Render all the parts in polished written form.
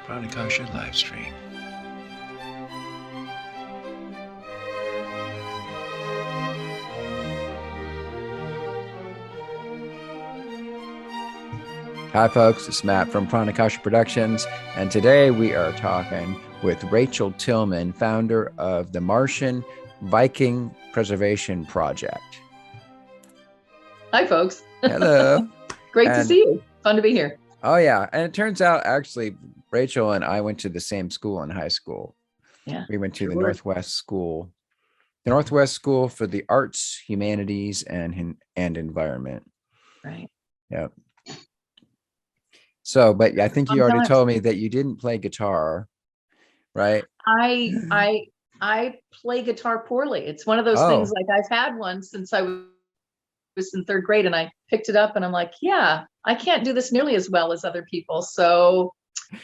Pranakasha live stream. Hi folks, it's Matt from Pranakasha Productions, and today we are talking with Rachel Tillman, founder of the Martian Viking Preservation Project. Hi folks. Hello. Great to see you. Fun to be here. Oh yeah, and it turns out actually Rachel and I went to the same school in high school. Yeah. We went to the Northwest School for the Arts, Humanities, and Environment. Right. Yep. So, but I think you already told me that you didn't play guitar, right? I play guitar poorly. It's one of those things, like I've had one since I was in third grade, and I picked it up and I'm like, yeah, I can't do this nearly as well as other people. So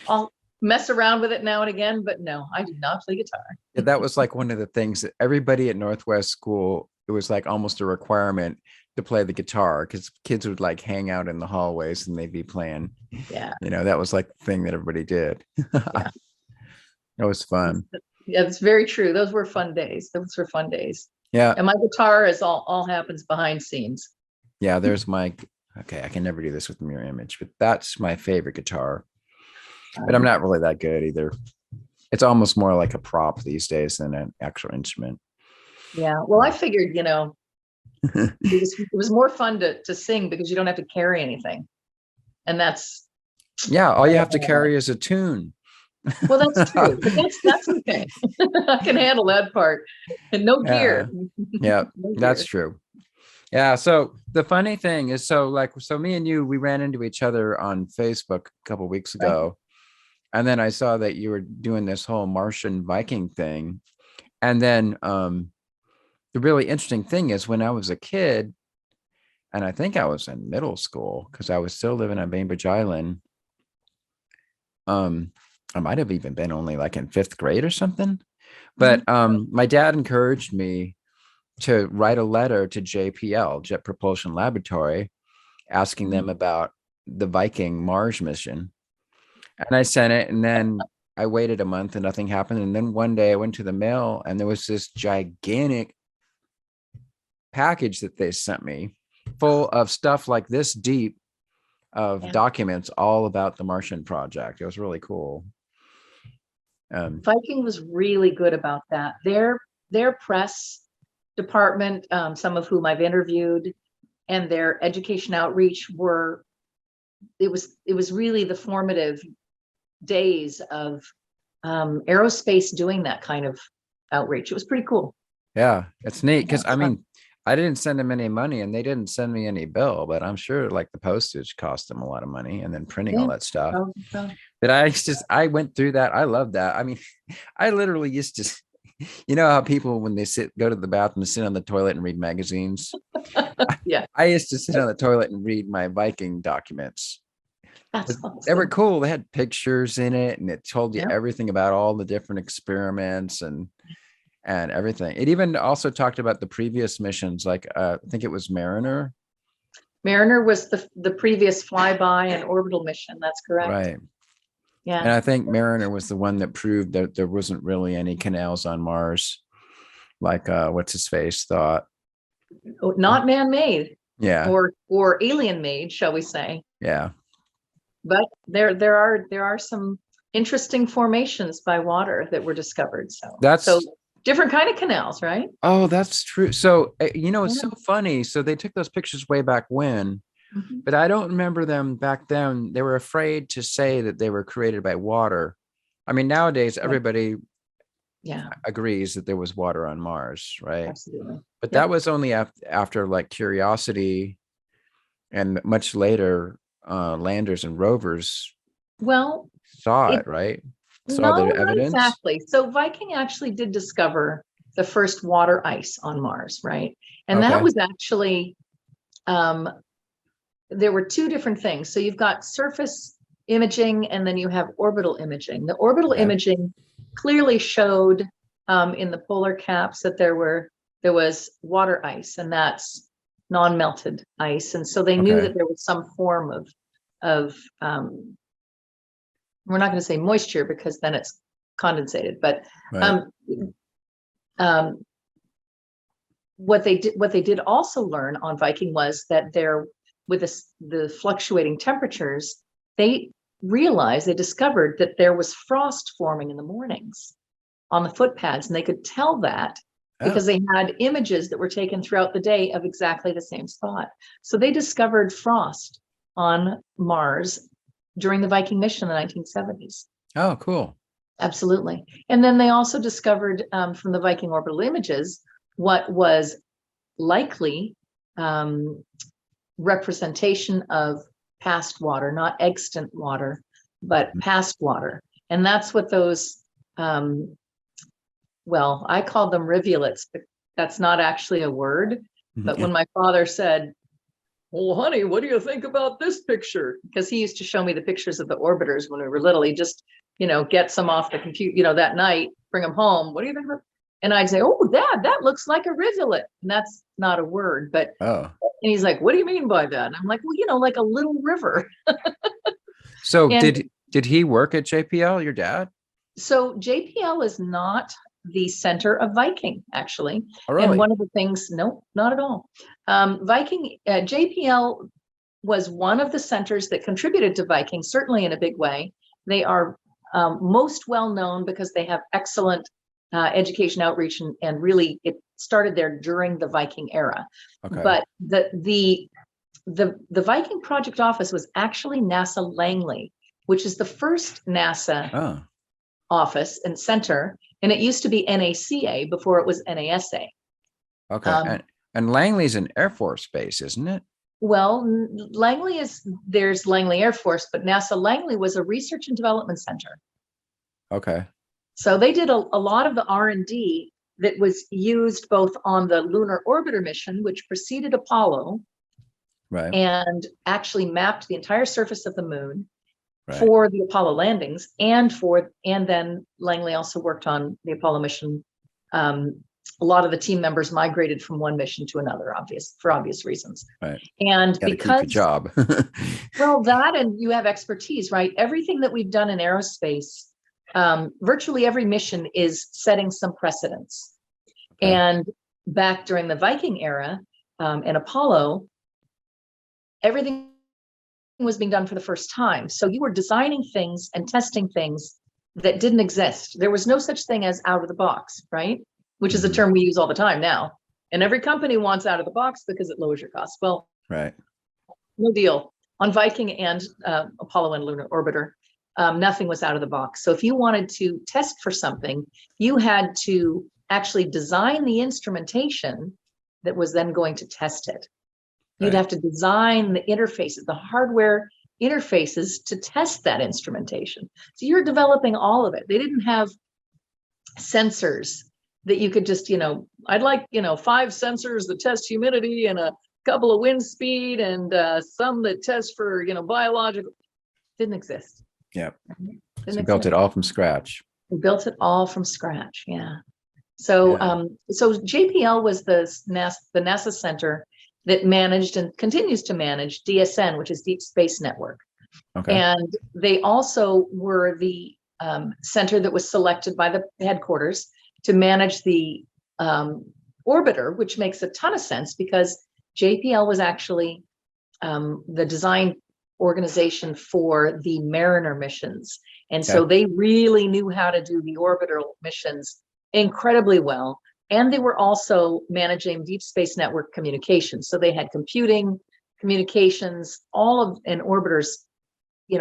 I'll mess around with it now and again, but no, I do not play guitar. Yeah, that was like one of the things that everybody at Northwest School, it was like almost a requirement to play the guitar, because kids would like hang out in the hallways and they'd be playing. Yeah. That was like the thing that everybody did. Yeah. It was fun. Yeah, it's very true. Those were fun days. Yeah. And my guitar is all happens behind scenes. Yeah, there's my, okay, I can never do this with the mirror image, but that's my favorite guitar. But I'm not really that good either. It's almost more like a prop these days than an actual instrument. Yeah. Well, I figured, it was more fun to sing because you don't have to carry anything. And that's. Yeah. All you have to carry is a tune. Well, that's true. But that's okay. I can handle that part. And no gear. Yeah, that's true. Yeah. So the funny thing is, so me and you, we ran into each other on Facebook a couple of weeks ago. Right. And then I saw that you were doing this whole Martian Viking thing. And then the really interesting thing is, when I was a kid, and I think I was in middle school because I was still living on Bainbridge Island. I might have even been only like in 5th grade or something. But my dad encouraged me to write a letter to JPL, Jet Propulsion Laboratory, asking them about the Viking Mars mission. And I sent it, and then I waited a month and nothing happened. And then one day I went to the mail and there was this gigantic package that they sent me full of stuff like this deep of documents all about the Martian project. It was really cool. Viking was really good about that. Their press department, some of whom I've interviewed, and their education outreach it was really the formative days of aerospace doing that kind of outreach. It was pretty cool. Yeah, it's neat because I didn't send them any money and they didn't send me any bill, but I'm sure like the postage cost them a lot of money, and then printing all that stuff. But I went through that. I love that. I mean, I literally used to, how people, when they go to the bathroom, sit on the toilet and read magazines. Yeah. I used to sit on the toilet and read my Viking documents. That's awesome. They were cool. They had pictures in it, and it told you everything about all the different experiments and everything. It even also talked about the previous missions, like I think it was Mariner. Mariner was the previous flyby and orbital mission. That's correct. Right. Yeah. And I think Mariner was the one that proved that there wasn't really any canals on Mars, like what's his face thought. Not man-made. Yeah. Or alien-made, shall we say? Yeah. But there are some interesting formations by water that were discovered. So different kind of canals, right? Oh, that's true. So it's so funny. So they took those pictures way back when, but I don't remember them back then. They were afraid to say that they were created by water. I mean, nowadays everybody agrees that there was water on Mars, right? Absolutely. But that was only after like Curiosity, and much later landers and rovers saw it, right? Saw the evidence. Exactly. So Viking actually did discover the first water ice on Mars, right? And that was actually there were two different things. So you've got surface imaging, and then you have orbital imaging. The orbital imaging clearly showed in the polar caps that there was water ice, and that's non-melted ice. And so they knew that there was some form of we're not going to say moisture because then it's condensated, but Right. What they did also learn on Viking was that with the fluctuating temperatures, they discovered that there was frost forming in the mornings on the footpads, and they could tell that because they had images that were taken throughout the day of exactly the same spot. So they discovered frost on Mars during the Viking mission in the 1970s. Oh, cool. Absolutely. And then they also discovered from the Viking orbital images what was likely representation of past water, not extant water, but past water. And that's what those, well, I called them rivulets, but that's not actually a word. But when my father said, well, honey, what do you think about this picture? Because he used to show me the pictures of the orbiters when we were little. He just, gets them off the computer, that night, bring them home. What do you think about? And I'd say, oh, Dad, that looks like a rivulet. And that's not a word, but, and he's like, what do you mean by that? And I'm like, well, like a little river. So did he work at JPL, your dad? So JPL is not the center of Viking, actually. Oh, really? And one of the things, no, not at all. JPL was one of the centers that contributed to Viking, certainly in a big way. They are most well known because they have excellent education outreach, and really it started there during the Viking era. Okay. But the Viking project office was actually NASA Langley, which is the first NASA office and center, and it used to be NACA before it was NASA. Okay. And Langley's an Air Force base, isn't it? Well, there's Langley Air Force, but NASA Langley was a research and development center. Okay. So they did a lot of the R&D that was used both on the lunar orbiter mission, which preceded Apollo, right, and actually mapped the entire surface of the moon, right, for the Apollo landings, and then Langley also worked on the Apollo mission. A lot of the team members migrated from one mission to another, for obvious reasons. Right. And because keep the job. Well, that, and you have expertise, right? Everything that we've done in aerospace, virtually every mission is setting some precedents. Okay. And back during the Viking era and Apollo, everything was being done for the first time. So you were designing things and testing things that didn't exist. There was no such thing as out of the box, right? Which is a term we use all the time now. And every company wants out of the box because it lowers your costs. Well, right. No deal. On Viking and Apollo and Lunar Orbiter, nothing was out of the box. So if you wanted to test for something, you had to actually design the instrumentation that was then going to test it. You'd have to design the interfaces, the hardware interfaces to test that instrumentation. So you're developing all of it. They didn't have sensors that you could just, I'd like, 5 sensors that test humidity and a couple of wind speed and some that test for, biological. Didn't exist. Yeah. So built it all from scratch. We built it all from scratch. Yeah. So, so JPL was the NASA center that managed and continues to manage DSN, which is Deep Space Network. Okay. And they also were the center that was selected by the headquarters to manage the orbiter, which makes a ton of sense because JPL was actually the design organization for the Mariner missions. And so they really knew how to do the orbital missions incredibly well. And they were also managing Deep Space Network communications. So they had computing, communications, and orbiters,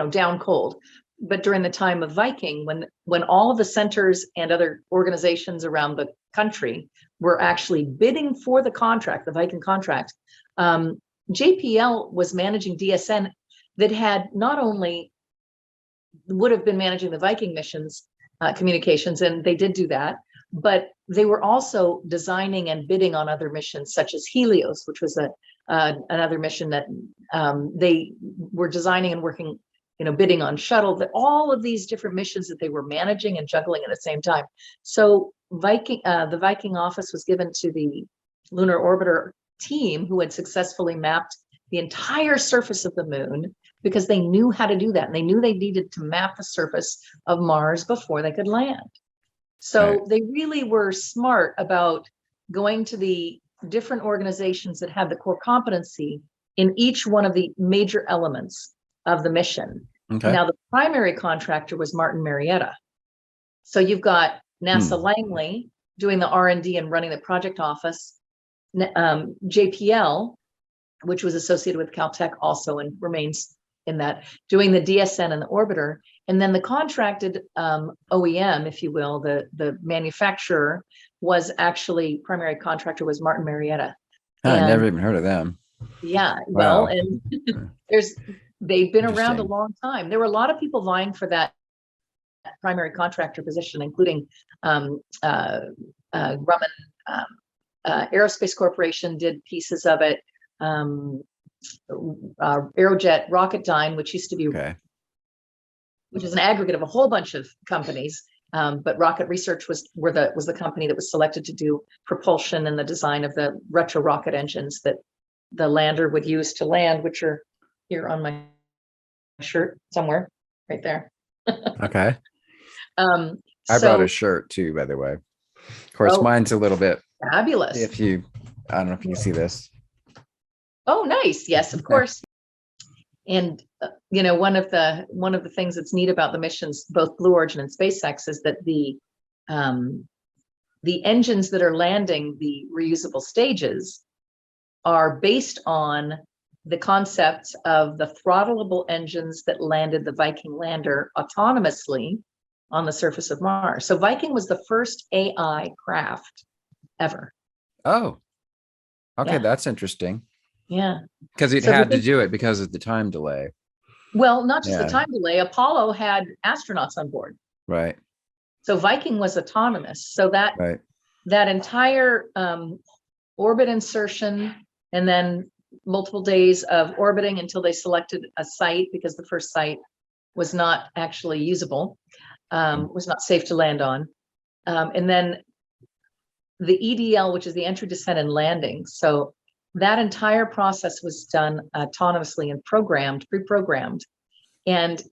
down cold. But during the time of Viking, when all of the centers and other organizations around the country were actually bidding for the contract, the Viking contract, JPL was managing DSN that had not only would have been managing the Viking missions communications, and they did do that, but they were also designing and bidding on other missions such as Helios, which was another mission that they were designing and working, bidding on shuttle, that all of these different missions that they were managing and juggling at the same time. So the Viking office was given to the Lunar Orbiter team who had successfully mapped the entire surface of the moon because they knew how to do that. And they knew they needed to map the surface of Mars before they could land. So they really were smart about going to the different organizations that had the core competency in each one of the major elements of the mission. Okay. Now, the primary contractor was Martin Marietta. So you've got NASA Langley doing the R&D and running the project office, JPL, which was associated with Caltech also and remains in that, doing the DSN and the orbiter. And then the contracted OEM, if you will, the manufacturer was actually, primary contractor was Martin Marietta. I never even heard of them. Yeah, Wow. well, and they've been around a long time. There were a lot of people vying for that primary contractor position, including Grumman Aerospace Corporation did pieces of it. Aerojet Rocketdyne, which used to be, which is an aggregate of a whole bunch of companies, but Rocket Research was the company that was selected to do propulsion and the design of the retro rocket engines that the lander would use to land, which are here on my shirt somewhere, right there. Okay. I brought a shirt too, by the way. Of course, mine's a little bit fabulous. I don't know if you can see this. Oh, nice. Yes, of course. And one of the things that's neat about the missions, both Blue Origin and SpaceX, is that the engines that are landing the reusable stages are based on the concepts of the throttleable engines that landed the Viking lander autonomously on the surface of Mars. So Viking was the first AI craft ever. Oh, okay. That's interesting. Yeah. Because it had to do it because of the time delay. Well, not just the time delay. Apollo had astronauts on board. Right. So Viking was autonomous. So that entire orbit insertion and then multiple days of orbiting until they selected a site, because the first site was not actually usable, was not safe to land on. And then the EDL, which is the entry, descent, and landing. So that entire process was done autonomously and pre-programmed. And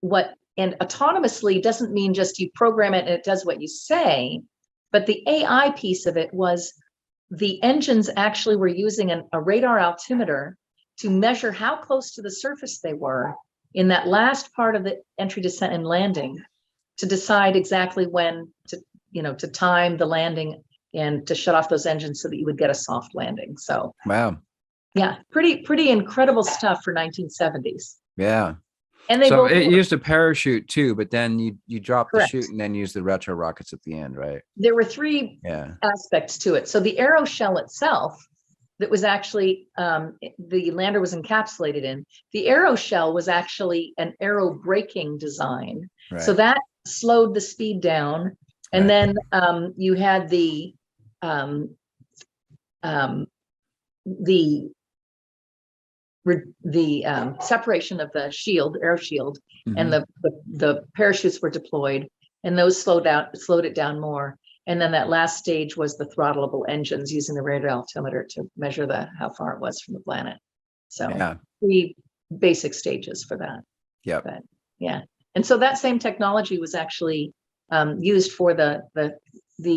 autonomously doesn't mean just you program it and it does what you say, but the AI piece of it was the engines actually were using a radar altimeter to measure how close to the surface they were in that last part of the entry, descent, and landing, to decide exactly when to time the landing and to shut off those engines so that you would get a soft landing. So wow, yeah, pretty incredible stuff for 1970s. Yeah. And they so it used a parachute too, but then you drop the correct. chute and then use the retro rockets at the end, right? There were three aspects to it. So the aero shell itself, that was actually the lander was encapsulated in. The aero shell was actually an aero braking design. Right. So that slowed the speed down. And then you had the separation of the shield, air shield, and the parachutes were deployed, and those slowed it down more. And then that last stage was the throttleable engines using the radar altimeter to measure how far it was from the planet. So 3 basic stages for that. Yeah. Yeah. And so that same technology was actually used for the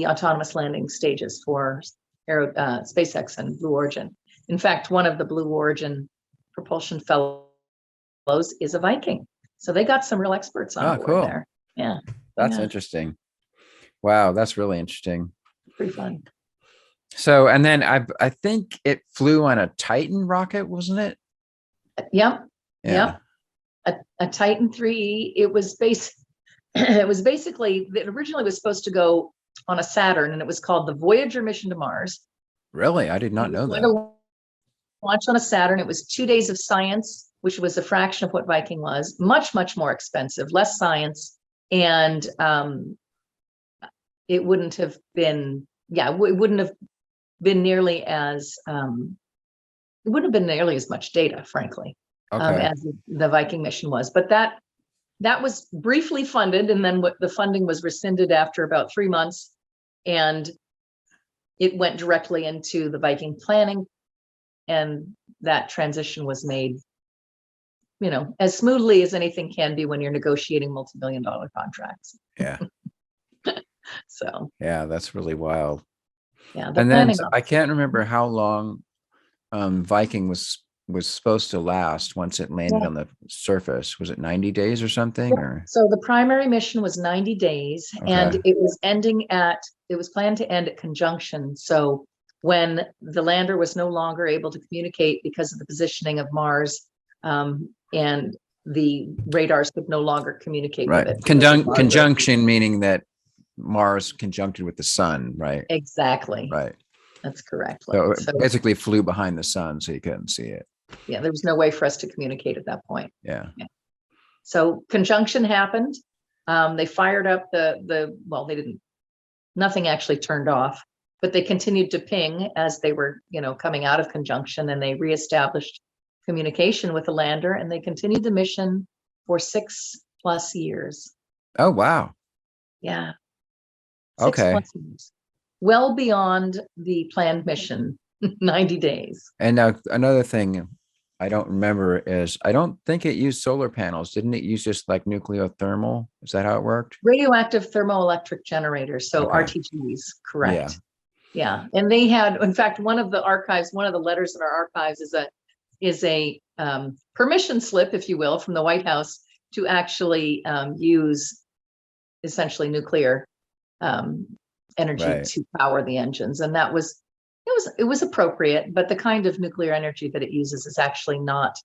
autonomous landing stages for SpaceX and Blue Origin. In fact, one of the Blue Origin propulsion fellows is a Viking. So they got some real experts on board there. Yeah. That's interesting. Wow, that's really interesting. Pretty fun. So, and then I think it flew on a Titan rocket, wasn't it? Yep. Yeah. Yep. A Titan 3E. It was basically, it originally was supposed to go on a Saturn, and it was called the Voyager mission to Mars. Really? I did not know that. Launch on a Saturn. It was 2 days of science, which was a fraction of what Viking was. Much, much more expensive, less science. And it wouldn't have been, it wouldn't have been nearly as, much data, frankly, as the Viking mission was. But that was briefly funded, and then the funding was rescinded after about 3 months, and it went directly into the Viking planning, and that transition was made as smoothly as anything can be when you're negotiating multi-million-dollar contracts. Yeah. So Yeah, that's really wild. yeah, they're And then planning on. I can't remember how long Viking was supposed to last once it landed Yeah. on the surface. Was it 90 days or something? Or So the primary mission was 90 days, and okay. it was planned to end at conjunction. So when the lander was no longer able to communicate because of the positioning of Mars, and the radars could no longer communicate with Right. it. because of Mars Conjunction meaning that Mars conjuncted with the sun, right? Exactly. Right. That's correct. So So it basically flew behind the sun so you couldn't see it. yeah, there was no way for us to communicate at that point. Yeah. So conjunction happened. They fired up they didn't, nothing actually turned off, but they continued to ping as they were, coming out of conjunction, and they reestablished communication with the lander, and they continued the mission for 6+ years. Oh, wow. Yeah. Okay. 6+ years. Well beyond the planned mission, 90 days. And now another thing I don't remember is I don't think it used solar panels. Didn't it use just like nucleothermal? Is that how it worked? Radioactive thermoelectric generators, so Okay. RTGs, correct. Yeah. Yeah, and they had, in fact, one of the letters in our archives is a permission slip, if you will, from the White House to actually use essentially nuclear energy Right. to power the engines, and it was appropriate, but the kind of nuclear energy that it uses is actually not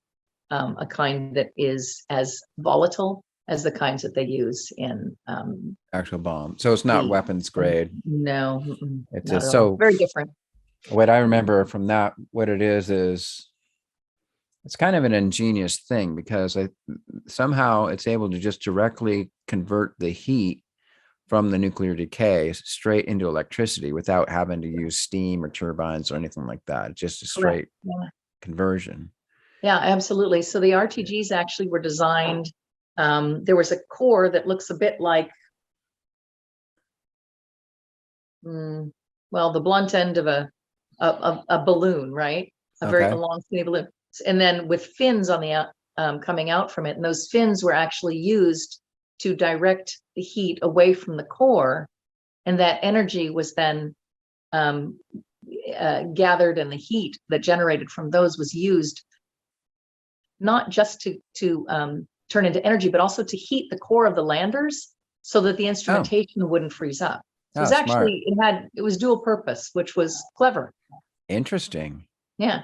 a kind that is as volatile as the kinds that they use in Actual bomb. So it's not weapons grade. No, It's not just at all. so Very different. what I remember from that, what it is it's kind of an ingenious thing because somehow it's able to just directly convert the heat from the nuclear decay straight into electricity without having to use steam or turbines or anything like that. It's just a straight conversion. Yeah, absolutely. So the RTGs actually were designed. There was a core that looks a bit like, the blunt end of a balloon, right? A very long skinny balloon, and then with fins on the coming out from it, and those fins were actually used to direct the heat away from the core, and that energy was then gathered, and the heat that generated from those was used not just to turn into energy, but also to heat the core of the landers so that the instrumentation wouldn't freeze up. So it was actually, it was dual purpose, which was clever. Interesting. Yeah.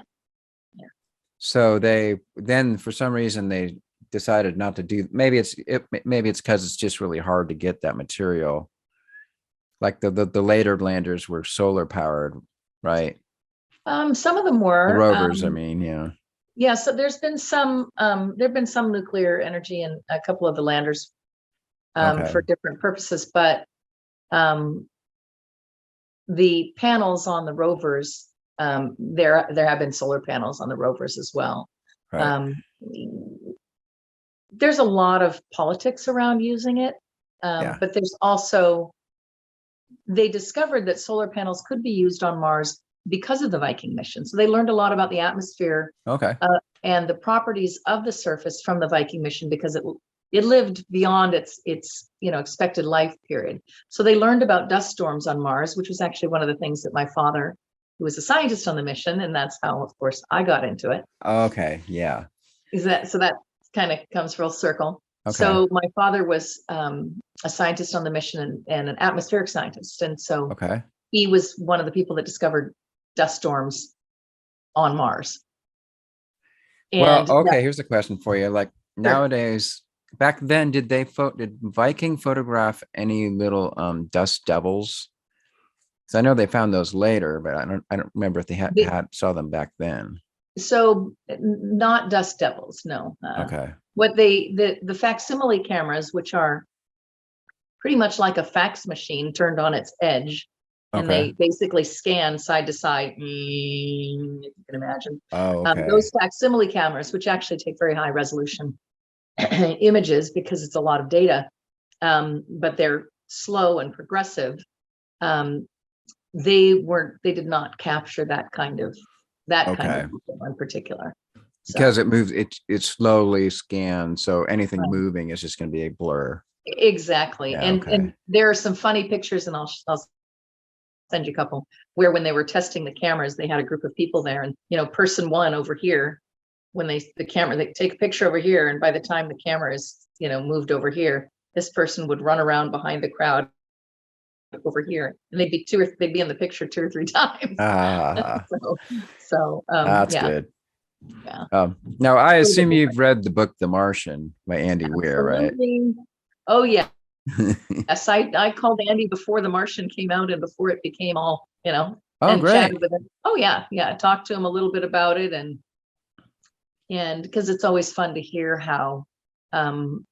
So then for some reason they decided not to do, maybe it's because it's just really hard to get that material. Like the later landers were solar powered, right? Some of them were. The rovers, I mean, yeah. Yeah, so there've been some nuclear energy in a couple of the landers for different purposes, but the panels on the rovers, there have been solar panels on the rovers as well. Right. There's a lot of politics around using it, but there's also, they discovered that solar panels could be used on Mars because of the Viking mission. So they learned a lot about the atmosphere and the properties of the surface from the Viking mission because it lived beyond its expected life period. So they learned about dust storms on Mars, which was actually one of the things that my father, who was a scientist on the mission, and that's how, of course, I got into it. Okay, yeah. So that kind of comes full circle. Okay. So my father was a scientist on the mission and an atmospheric scientist, and so he was one of the people that discovered dust storms on Mars. And here's a question for you. Like nowadays, back then, did Viking photograph any little dust devils? Because I know they found those later, but I don't remember if they saw them back then. So not dust devils, no. What the facsimile cameras, which are pretty much like a fax machine turned on its edge, and they basically scan side to side, if you can imagine. Those facsimile cameras, which actually take very high resolution images because it's a lot of data, but they're slow and progressive. They did not capture that kind of in particular. Because So it moves, it slowly scans, so anything right. moving is just going to be a blur. Exactly. Yeah, And okay. there are some funny pictures, and I'll send you a couple, where when they were testing the cameras, they had a group of people there, and person one over here, when they take a picture over here, and by the time the camera is moved over here, this person would run around behind the crowd over here, and they'd be in the picture 2 or 3 times. Ah, So that's yeah, good. yeah. Now I A little bit assume different. you've read the book The Martian by Andy Weir, right? Absolutely. Oh yeah. Yes, I called Andy before The Martian came out and before it became all, Oh, and great. chatted with him. Oh yeah, yeah. Talked to him a little bit about it, and because it's always fun to hear um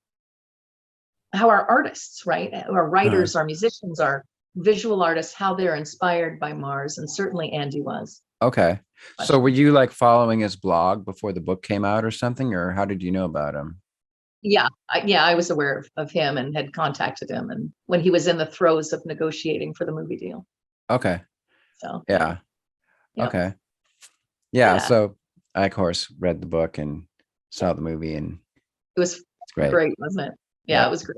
how our artists, right? Our Uh, writers, our musicians, our visual artists, how they're inspired by Mars. And certainly Andy was. okay. So were Question. you like following his blog before the book came out or something, or how did you know about him? Yeah, I was aware of him and had contacted him, and when he was in the throes of negotiating for the movie deal. Okay. So yeah, Yeah. yeah, Okay. Yeah. yeah. So I, of course, read the book and saw the movie, and It was it's great. great, wasn't it? Yeah, Yeah. it was great.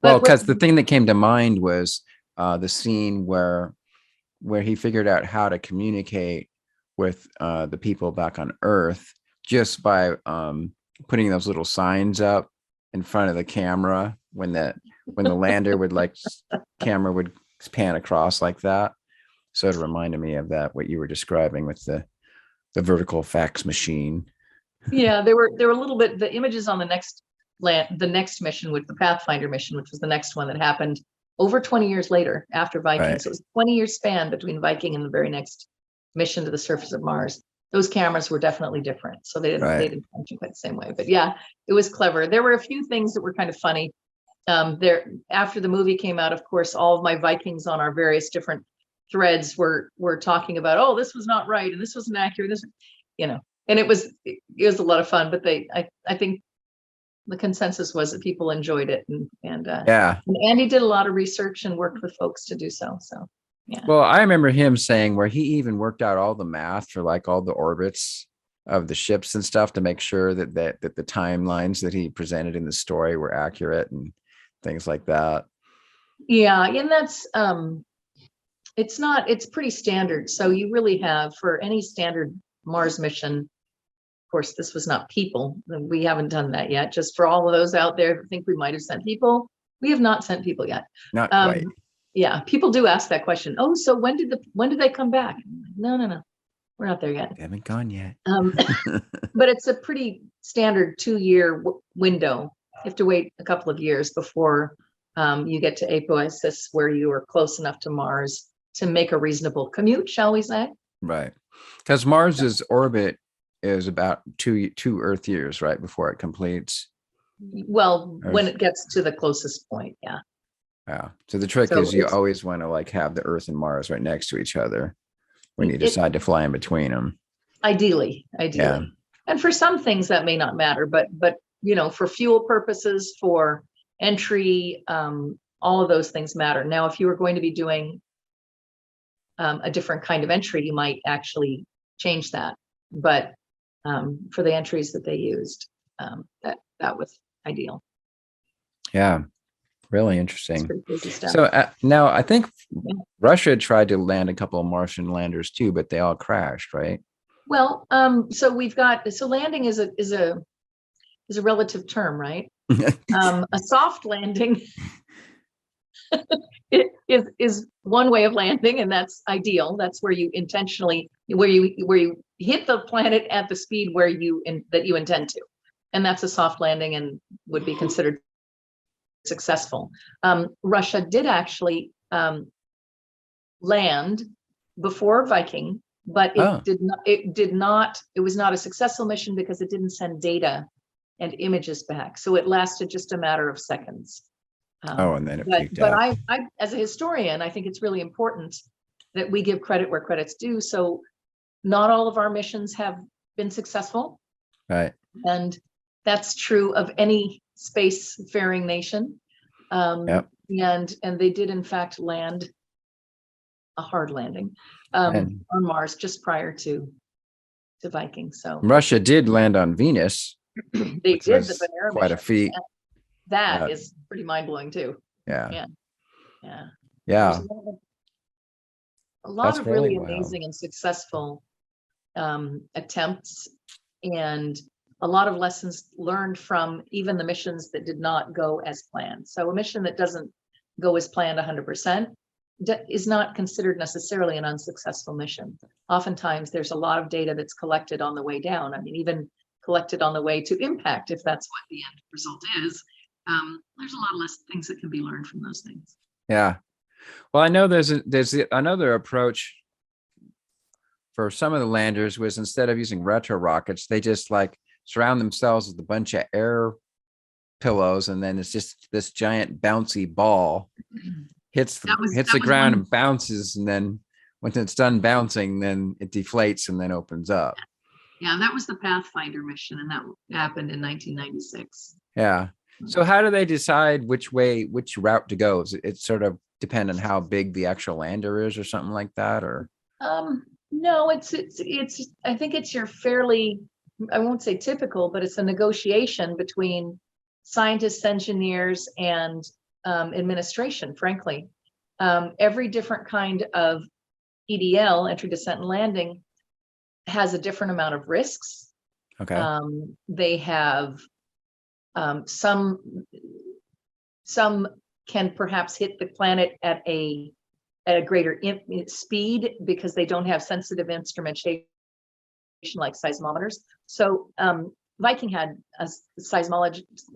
Well, But what? because the thing that came to mind was the scene where he figured out how to communicate with the people back on Earth just by putting those little signs up in front of the camera when the lander would camera would pan across like that. So it reminded me of that, what you were describing with the vertical fax machine. Yeah, there were a little bit, the images on the next mission, with the Pathfinder mission, which was the next one that happened over 20 years later after Viking. Right. So it was a 20-year span between Viking and the very next mission to the surface of Mars. Those cameras were definitely different. So they Right. didn't function quite the same way. But yeah, it was clever. There were a few things that were kind of funny. There, after the movie came out, of course, all of my Vikings on our various different threads were talking about, oh, this was not right, and this wasn't accurate. This, and it was a lot of fun. But I think the consensus was that people enjoyed it, Yeah. and Andy did a lot of research and worked with folks to do so. So yeah. Well, I remember him saying where he even worked out all the math for like all the orbits of the ships and stuff to make sure that the timelines that he presented in the story were accurate and things like that. Yeah, and that's it's pretty standard. So you really have, for any standard Mars mission, of course, this was not people. We haven't done that yet. Just for all of those out there who think we might have sent people, we have not sent people yet. Not Um, quite. yeah, people do ask that question. Oh, so when did they come back? No, no, no, we're not there yet. They haven't gone yet. But it's a pretty standard 2-year window. You have to wait a couple of years before you get to apoapsis, where you are close enough to Mars to make a reasonable commute, shall we say? Right. Because Mars's orbit is about two Earth years, right, before it completes. Well, Or when it gets to the closest point, yeah. yeah. So the trick So is you always want to like have the Earth and Mars right next to each other when you it decide to fly in between them. ideally, Yeah. and for some things that may not matter, but for fuel purposes, for entry, all of those things matter. Now, if you were going to be doing a different kind of entry, you might actually change that. But for the entries that they used, that was ideal. Yeah. Really It's interesting. pretty crazy stuff. So now I think Yeah. Russia tried to land a couple of Martian landers too, but they all crashed, right? Well, so landing is a relative term, right? A soft landing is one way of landing, and that's ideal. That's where you hit the planet at the speed that you intend to, and that's a soft landing and would be considered successful. Russia did actually land before Viking, but Oh, it was not a successful mission because it didn't send data and images back. So it lasted just a matter of seconds. and then it But peaked but out. I as a historian, I think it's really important that we give credit where credit's due. So not all of our missions have been successful, Right. and that's true of any spacefaring nation. Yep. And they did in fact land a hard landing And on Mars just prior to to Viking. So Russia did land on Venus, they which did the was Venera quite a mission. feat. That is pretty mind blowing too. Yeah. Yeah. Yeah. Yeah. There's a lot That's of really really wild. amazing and successful attempts, and a lot of lessons learned from even the missions that did not go as planned. So a mission that doesn't go as planned 100% is not considered necessarily an unsuccessful mission. Oftentimes there's a lot of data that's collected on the way down. I mean, even collected on the way to impact, if that's what the end result is. There's a lot of less things that can be learned from those things. Yeah. Well, I know there's another approach for some of the landers was instead of using retro rockets, they just like surround themselves with a bunch of air pillows, and then it's just this giant bouncy ball hits the ground and bounces, and then when it's done bouncing, then it deflates and then opens up. Yeah, that was the Pathfinder mission, and that happened in 1996. Yeah. So how do they decide which route to go? Is it sort of depend on how big the actual lander is or something like that, or? No, it's I think it's your fairly, I won't say typical, but it's a negotiation between scientists, engineers, and administration, frankly. Every different kind of EDL, entry, descent, and landing, has a different amount of risks. Okay. They have some can perhaps hit the planet at a greater speed because they don't have sensitive instrumentation like seismometers. So Viking had a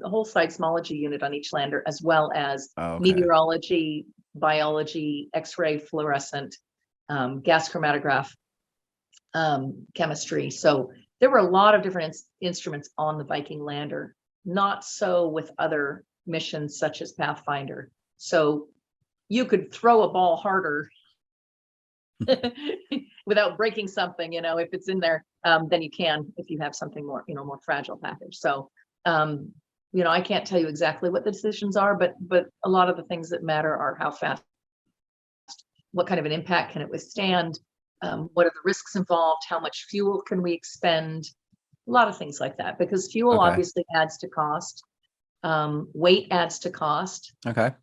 whole seismology unit on each lander, as well as meteorology, biology, X-ray, fluorescent, gas chromatograph, chemistry. So there were a lot of different instruments on the Viking lander, not so with other missions such as Pathfinder. So you could throw a ball harder without breaking something, if it's in there, than you can if you have something more, more fragile package. So, I can't tell you exactly what the decisions are, but a lot of the things that matter are how fast, what kind of an impact can it withstand, what are the risks involved, how much fuel can we expend, a lot of things like that, because fuel obviously adds to cost, weight adds to cost. Okay.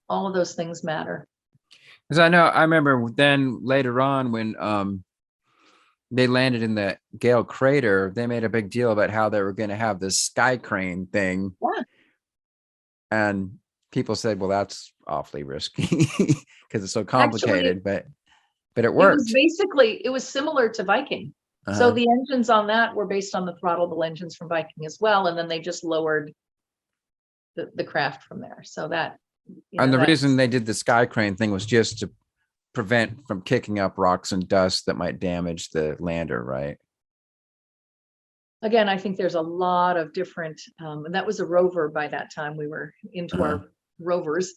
All of those things matter. Because I remember then later on when they landed in the Gale crater, they made a big deal about how they were going to have this sky crane thing. Yeah. And people said, well, that's awfully risky because it's so complicated. Actually, but it worked. It was similar to Viking. So the engines on that were based on the throttleable engines from Viking as well. And then they just lowered the craft from there. So that, and the reason they did the sky crane thing was just to prevent from kicking up rocks and dust that might damage the lander, right? Again, I think there's a lot of different, and that was a rover by that time. We were into our rovers.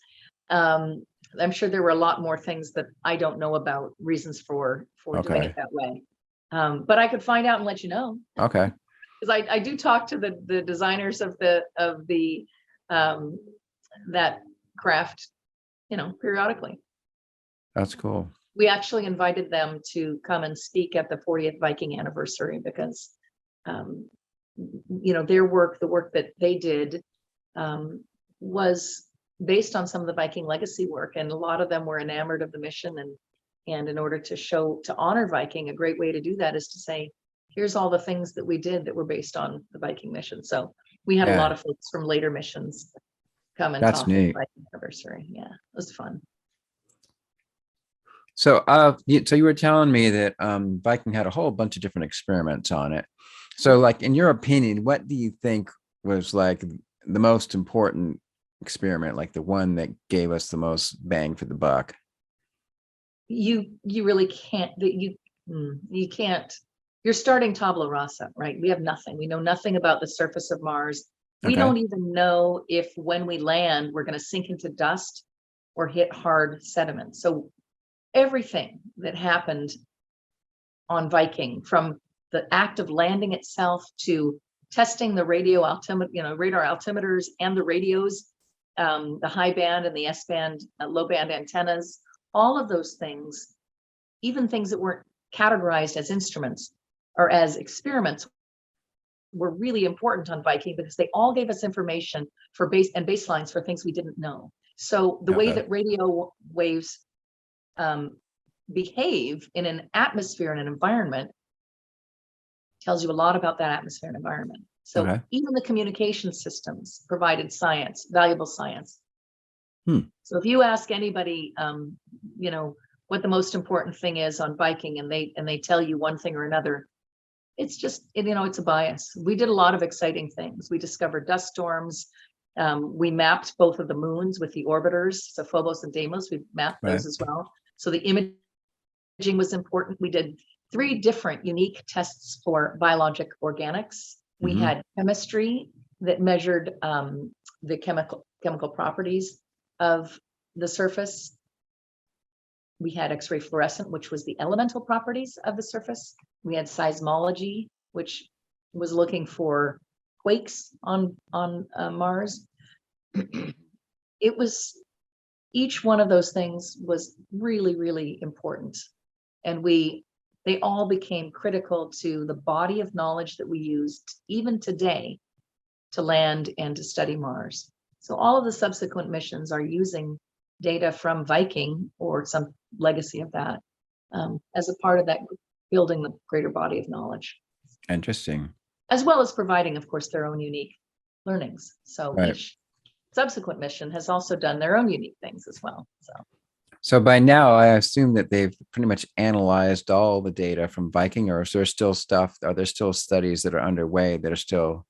I'm sure there were a lot more things that I don't know about, reasons for doing it that way. But I could find out and let you know. Okay. Because I do talk to the designers of the that craft, periodically. That's cool. We actually invited them to come and speak at the 40th Viking anniversary because, their work, the work that they did, was based on some of the Viking legacy work, and a lot of them were enamored of the mission. And in order to honor Viking, a great way to do that is to say, here's all the things that we did that were based on the Viking mission. So we had a lot of folks from later missions come and talk at the Viking anniversary. Yeah, it was fun. So, so you were telling me that Viking had a whole bunch of different experiments on it. So, like, in your opinion, what do you think was like the most important experiment, like the one that gave us the most bang for the buck? You really can't. You can't. You're starting tabula rasa, right? We have nothing. We know nothing about the surface of Mars. We don't even know if when we land, we're going to sink into dust or hit hard sediment. So everything that happened on Viking, from the act of landing itself to testing the radar altimeters and the radios, the high band and the S band, low band antennas, all of those things, even things that weren't categorized as instruments, or as experiments were really important on Viking because they all gave us information for baselines for things we didn't know. So the way that radio waves behave in an atmosphere and an environment tells you a lot about that atmosphere and environment. So even the communication systems provided science, valuable science. So if you ask anybody, you know, what the most important thing is on Viking, and they tell you one thing or another, it's just, you know, it's a bias. We did a lot of exciting things. We discovered dust storms. We mapped both of the moons with the orbiters, so Phobos and Deimos. We mapped those as well. So the imaging was important. We did 3 different unique tests for biologic organics. We had chemistry that measured the chemical properties of the surface. We had X-ray fluorescent, which was the elemental properties of the surface. We had seismology, which was looking for quakes on Mars. It was, each one of those things was really, really important. And they all became critical to the body of knowledge that we used even today to land and to study Mars. So all of the subsequent missions are using data from Viking or some legacy of that as a part of that, building the greater body of knowledge. Interesting. As well as providing, of course, their own unique learnings. So each subsequent mission has also done their own unique things as well. So by now, I assume that they've pretty much analyzed all the data from Viking, or is there still stuff, are there still studies that are underway that are still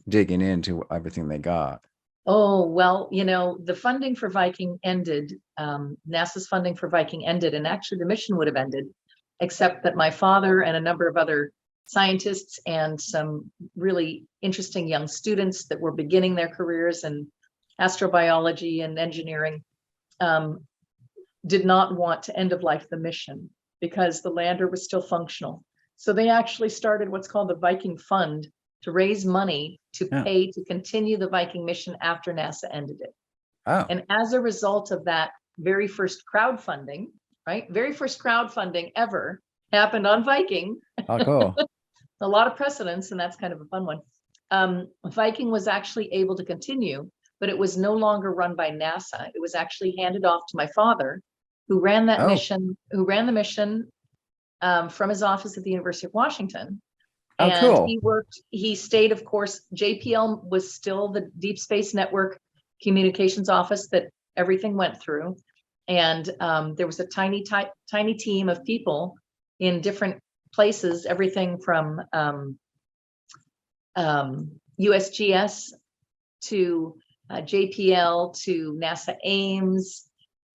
digging into everything they got? Oh, well, you know, the funding for Viking ended, NASA's funding for Viking ended, and actually the mission would have ended, except that my father and a number of other scientists and some really interesting young students that were beginning their careers in astrobiology and engineering did not want to end of life the mission because the lander was still functional. So they actually started what's called the Viking Fund to raise money to pay to continue the Viking mission after NASA ended it. And as a result of that very first crowdfunding, right? Very first crowdfunding ever happened on Viking. Oh, cool. A lot of precedents, and that's kind of a fun one. Viking was actually able to continue, but it was no longer run by NASA. It was actually handed off to my father, who ran that mission, who ran the mission from his office at the University of Washington. And he stayed, of course, JPL was still the Deep Space Network communications office that everything went through. And there was a tiny team of people in different places, everything from USGS to JPL to NASA Ames,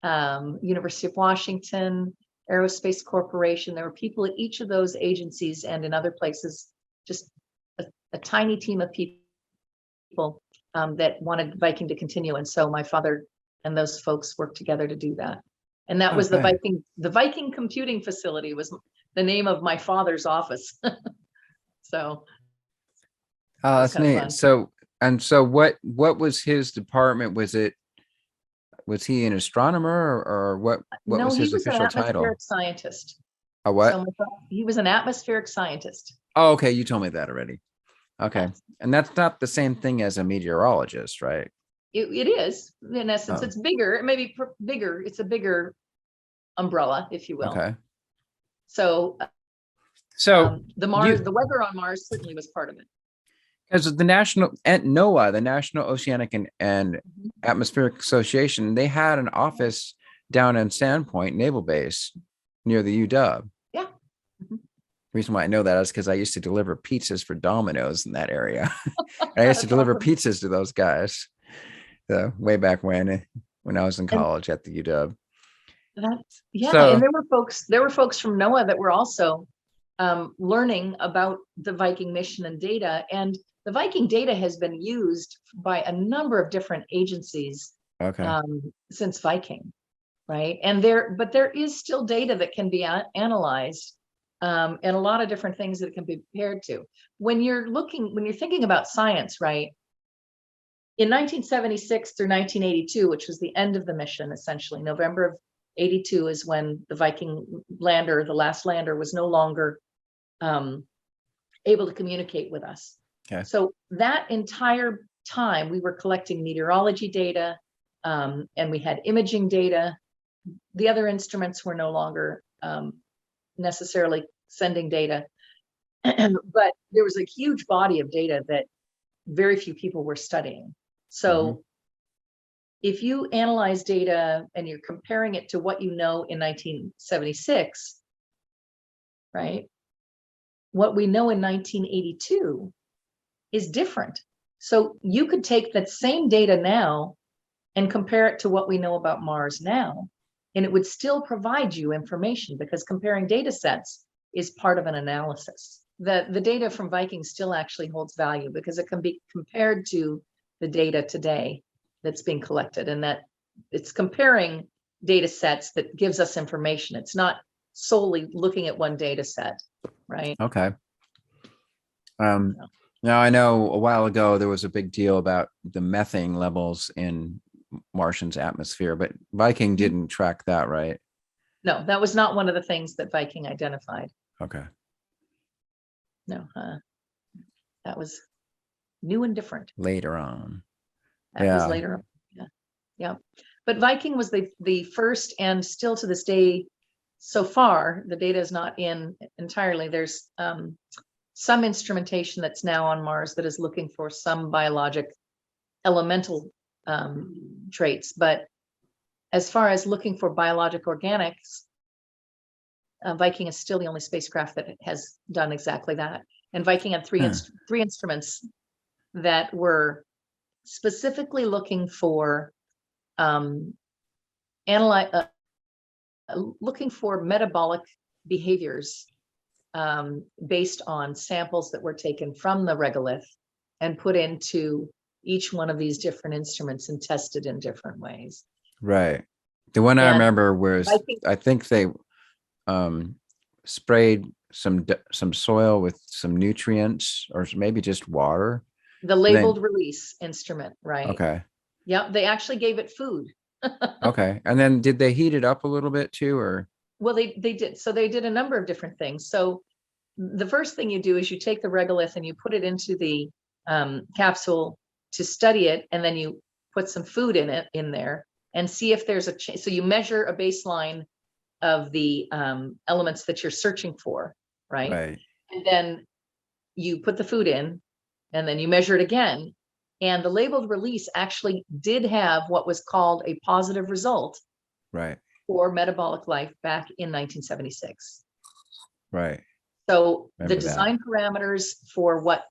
University of Washington, Aerospace Corporation. There were people at each of those agencies and in other places, just a tiny team of people that wanted Viking to continue. And so my father and those folks worked together to do that. And that was the Viking Computing Facility was the name of my father's office. So. Oh, that's neat. So, and so what was his department? Was he an astronomer or what was his official title? He was an atmospheric scientist. A what? So he was an atmospheric scientist. Oh, okay. You told me that already. Okay. Yes. And that's not the same thing as a meteorologist, right? It is, in essence. It's bigger, maybe bigger. It's a bigger umbrella, if you will. Okay. So the weather on Mars certainly was part of it. Because the NOAA, the National Oceanic and Atmospheric Association, they had an office down in Sandpoint Naval Base near the UW. Yeah. The reason why I know that is because I used to deliver pizzas for Domino's in that area. I used to deliver pizzas to those guys. So way back when I was in college at the UW. And there were folks from NOAA that were also learning about the Viking mission and data. And the Viking data has been used by a number of different agencies since Viking, right? But there is still data that can be analyzed and a lot of different things that it can be compared to. When you're thinking about science, right? In 1976 through 1982, which was the end of the mission, essentially, November of 82 is when the Viking lander, the last lander, was no longer able to communicate with us. Okay. So that entire time we were collecting meteorology data, and we had imaging data. The other instruments were no longer necessarily sending data, but there was a huge body of data that very few people were studying. So if you analyze data and you're comparing it to what you know in 1976, right? What we know in 1982 is different. So you could take that same data now and compare it to what we know about Mars now, and it would still provide you information, because comparing data sets is part of an analysis. The data from Viking still actually holds value because it can be compared to the data today that's being collected, and that it's comparing data sets that gives us information. It's not solely looking at one data set, right? Okay. Now I know a while ago there was a big deal about the methane levels in Martian's atmosphere, but Viking didn't track that, right? No, that was not one of the things that Viking identified. Okay. No, that was new and different. Later on. That was later on. Yeah. Yeah. But Viking was the first, and still to this day, so far, the data is not in entirely. There's some instrumentation that's now on Mars that is looking for some biologic elemental traits. But as far as looking for biologic organics, Viking is still the only spacecraft that has done exactly that. And Viking had three instruments that were specifically looking for looking for metabolic behaviors based on samples that were taken from the regolith and put into each one of these different instruments and tested in different ways. Right. The one I remember was, I think they sprayed some soil with some nutrients, or maybe just water. The labeled release instrument, right? Okay. Yeah, they actually gave it food. Okay. And then did they heat it up a little bit too, or? Well, they did. So they did a number of different things. So the first thing you do is you take the regolith and you put it into the capsule to study it, and then you put some food in there and see if there's a change. So you measure a baseline of the elements that you're searching for, right? Right. And then you put the food in, and then you measure it again. And the labeled release actually did have what was called a positive result, right, for metabolic life back in 1976. Right. So the design parameters for what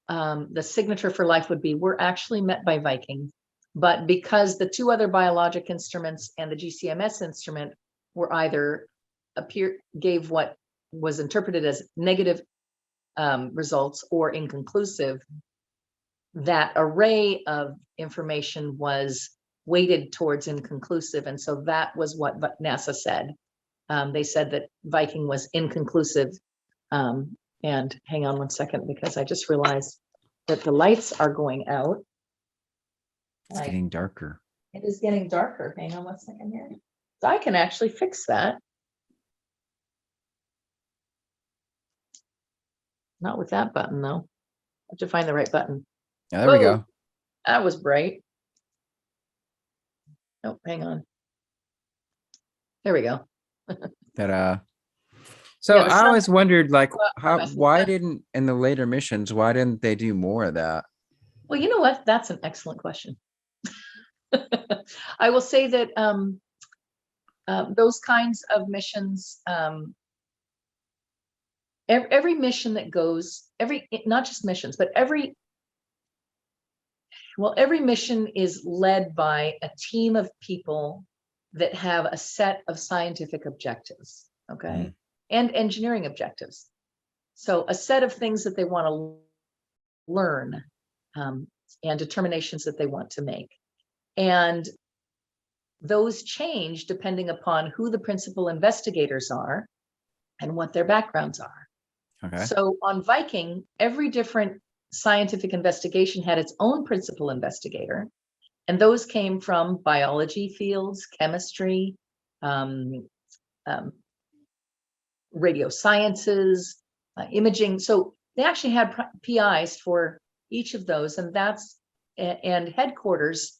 the signature for life would be were actually met by Viking. But because the two other biologic instruments and the GCMS instrument were either gave what was interpreted as negative results or inconclusive, that array of information was weighted towards inconclusive. And so that was what NASA said. They said that Viking was inconclusive. And hang on one second, because I just realized that the lights are going out. It's getting darker. It is getting darker. Hang on one second here. So I can actually fix that. Not with that button though. I have to find the right button. Yeah, there we go. That was bright. Oh, hang on. There we go. Ta-da. So I always wondered, like, why didn't, in the later missions, why didn't they do more of that? Well, you know what? That's an excellent question. I will say that those kinds of missions, every mission that goes, not just missions, but every mission is led by a team of people that have a set of scientific objectives, okay, and engineering objectives. So a set of things that they want to learn and determinations that they want to make. And those change depending upon who the principal investigators are and what their backgrounds are. Okay. So on Viking, every different scientific investigation had its own principal investigator, and those came from biology fields, chemistry, radio sciences, imaging. So they actually had PIs for each of those, and headquarters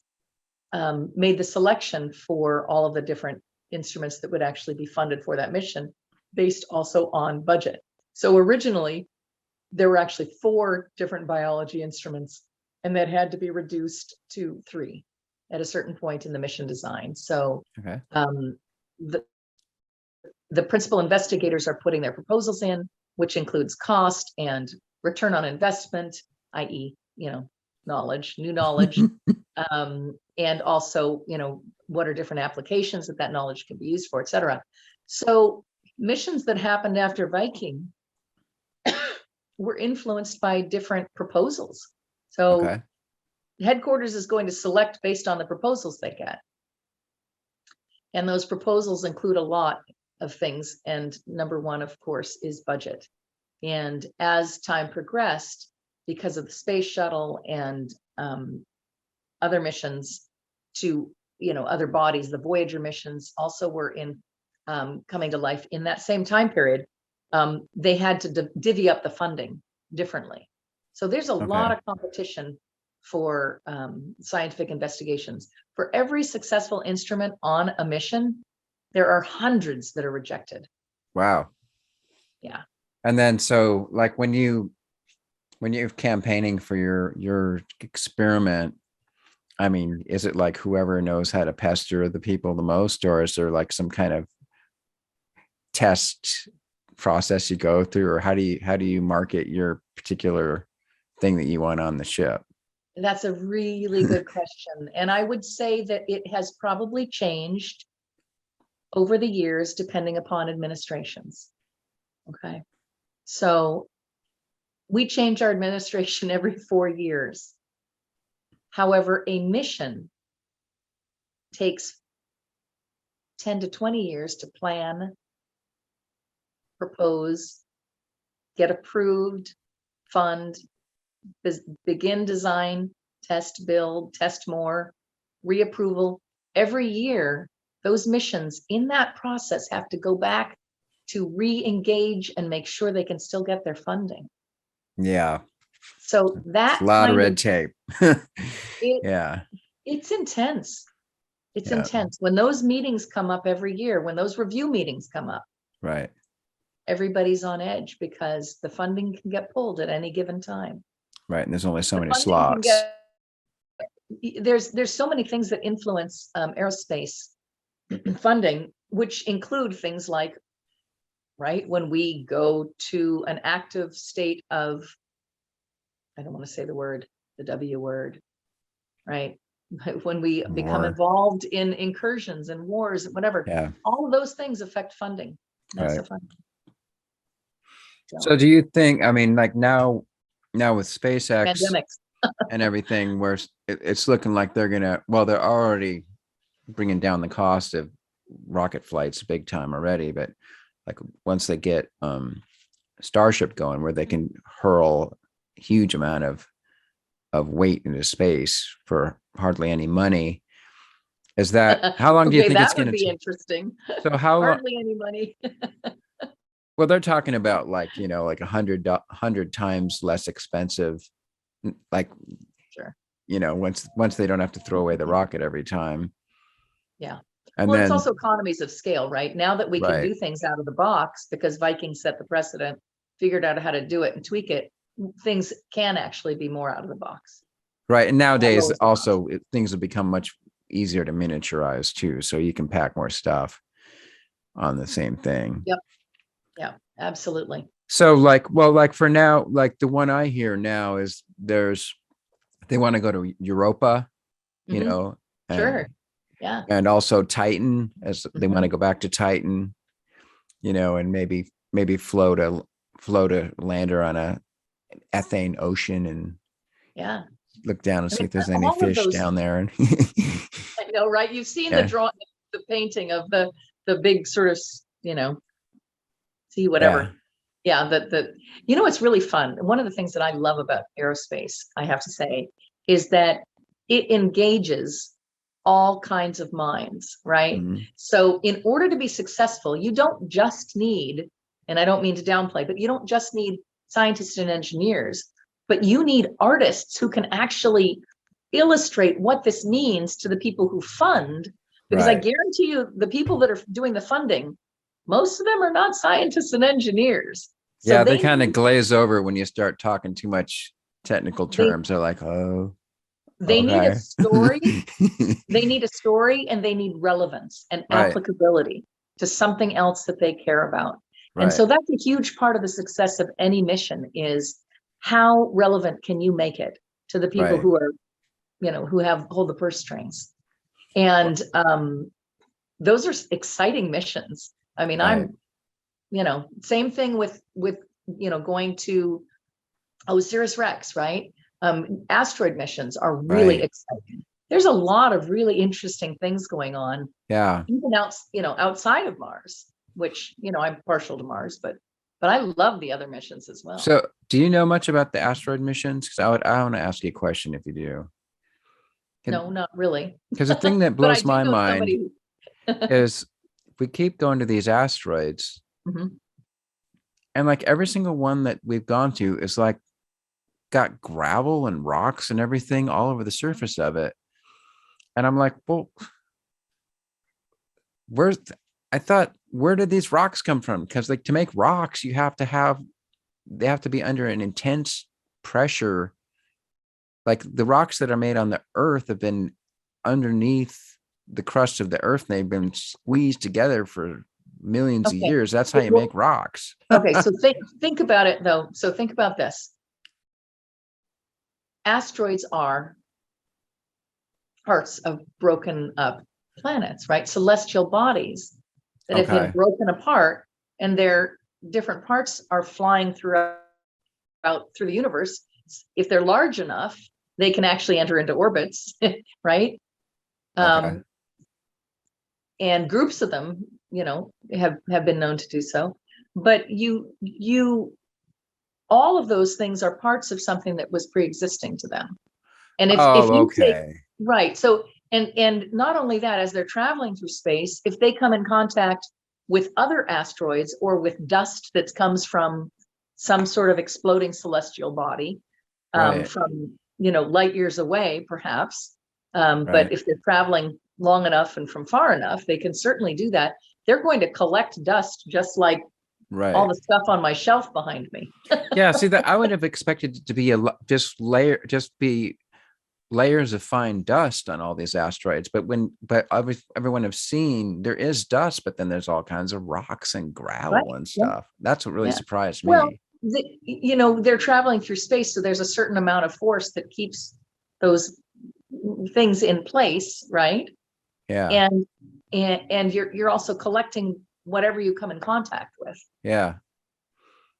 made the selection for all of the different instruments that would actually be funded for that mission, based also on budget. So originally, there were actually 4 different biology instruments, and that had to be reduced to 3 at a certain point in the mission design. So Okay. The principal investigators are putting their proposals in, which includes cost and return on investment, i.e., knowledge, new knowledge, and also, what are different applications that knowledge can be used for, et cetera. So missions that happened after Viking were influenced by different proposals. So Okay. headquarters is going to select based on the proposals they get. And those proposals include a lot of things. And number one, of course, is budget. And as time progressed, because of the space shuttle and other missions to, other bodies, the Voyager missions also were coming to life in that same time period. They had to divvy up the funding differently. So there's a lot of competition for scientific investigations. For every successful instrument on a mission, there are hundreds that are rejected. Wow. Yeah. And then, so like when you're campaigning for your experiment, I mean, is it like whoever knows how to pester the people the most, or is there like some kind of test process you go through, or how do you market your particular thing that you want on the ship? That's a really good question. And I would say that it has probably changed over the years, depending upon administrations. Okay. So we change our administration every 4 years. However, a mission takes 10 to 20 years to plan, propose, get approved, fund, begin design, test, build, test more, reapproval. Every year, those missions in that process have to go back to re-engage and make sure they can still get their funding. Yeah. So that it's a lot of red tape. Yeah. It's intense. It's Yeah. intense. When those meetings come up every year, when those review meetings come up, Right. everybody's on edge because the funding can get pulled at any given time. Right. And there's only so many Funding slots. There's so many things that influence aerospace funding, which include things like, right, when we go to an active state of, I don't want to say the W word, right? When we become involved in incursions and wars and whatever, all of those things affect funding. NASA funding. So do you think, I mean, like now with SpaceX pandemics and everything, where it's looking like they're already bringing down the cost of rocket flights big time already, but like once they get Starship going, where they can hurl a huge amount of weight into space for hardly any money, is that, how long do you think it's going to be interesting? So how hardly any money. Well, they're talking about like 100 times less expensive, like, sure, once they don't have to throw away the rocket every time. Yeah. And well, then it's also economies of scale, right? Now that we can do things out of the box because Viking set the precedent, figured out how to do it and tweak it, things can actually be more out of the box. Right. And nowadays also things have become much easier to miniaturize too. So you can pack more stuff on the same thing. Yep. Yeah, absolutely. So like for now, like the one I hear now is they want to go to Europa, Sure. Yeah. And also Titan, as they want to go back to Titan, and maybe float a lander on an ethane ocean and look down and see if there's any fish down there. I know, right? You've seen the drawing, the painting of the big sort of, see whatever. Yeah. It's really fun. One of the things that I love about aerospace, I have to say, is that it engages all kinds of minds, right? Mm-hmm. So in order to be successful, you don't just need, and I don't mean to downplay, but you don't just need scientists and engineers, but you need artists who can actually illustrate what this means to the people who fund, because I guarantee you the people that are doing the funding, most of them are not scientists and engineers. So yeah, they kind of glaze over when you start talking too much technical terms. They're like, oh, they need a story. They need a story, and they need relevance and applicability to something else that they care about. And so that's a huge part of the success of any mission, is how relevant can you make it to the people who are, who hold the purse strings. And those are exciting missions. I mean, I'm, same thing with going to Osiris Rex, right? Asteroid missions are really exciting. There's a lot of really interesting things going on. Yeah. Even outside of Mars, which, I'm partial to Mars, but I love the other missions as well. So do you know much about the asteroid missions? Because I want to ask you a question if you do. No, not really. Because the thing that blows my mind who... is we keep going to these asteroids, and like every single one that we've gone to is like got gravel and rocks and everything all over the surface of it. And I'm like, well, where did these rocks come from? Because like to make rocks, they have to be under an intense pressure. Like the rocks that are made on the Earth have been underneath the crust of the Earth, and they've been squeezed together for millions of years. That's how you make rocks. Okay, so think about it though. So think about this. Asteroids are parts of broken up planets, right? Celestial bodies that have been broken apart, and their different parts are flying through the universe. If they're large enough, they can actually enter into orbits, right? And groups of them, have been known to do so. But all of those things are parts of something that was pre-existing to them. And if you take, so and not only that, as they're traveling through space, if they come in contact with other asteroids or with dust that comes from some sort of exploding celestial body, from light years away, perhaps, but if they're traveling long enough and from far enough, they can certainly do that. They're going to collect dust just like all the stuff on my shelf behind me. Yeah, see, that I would have expected it to be be layers of fine dust on all these asteroids, but everyone have seen there is dust, but then there's all kinds of rocks and gravel and stuff. That's what really surprised me. Well, they're traveling through space, so there's a certain amount of force that keeps those things in place, right? Yeah. And you're also collecting whatever you come in contact with. Yeah.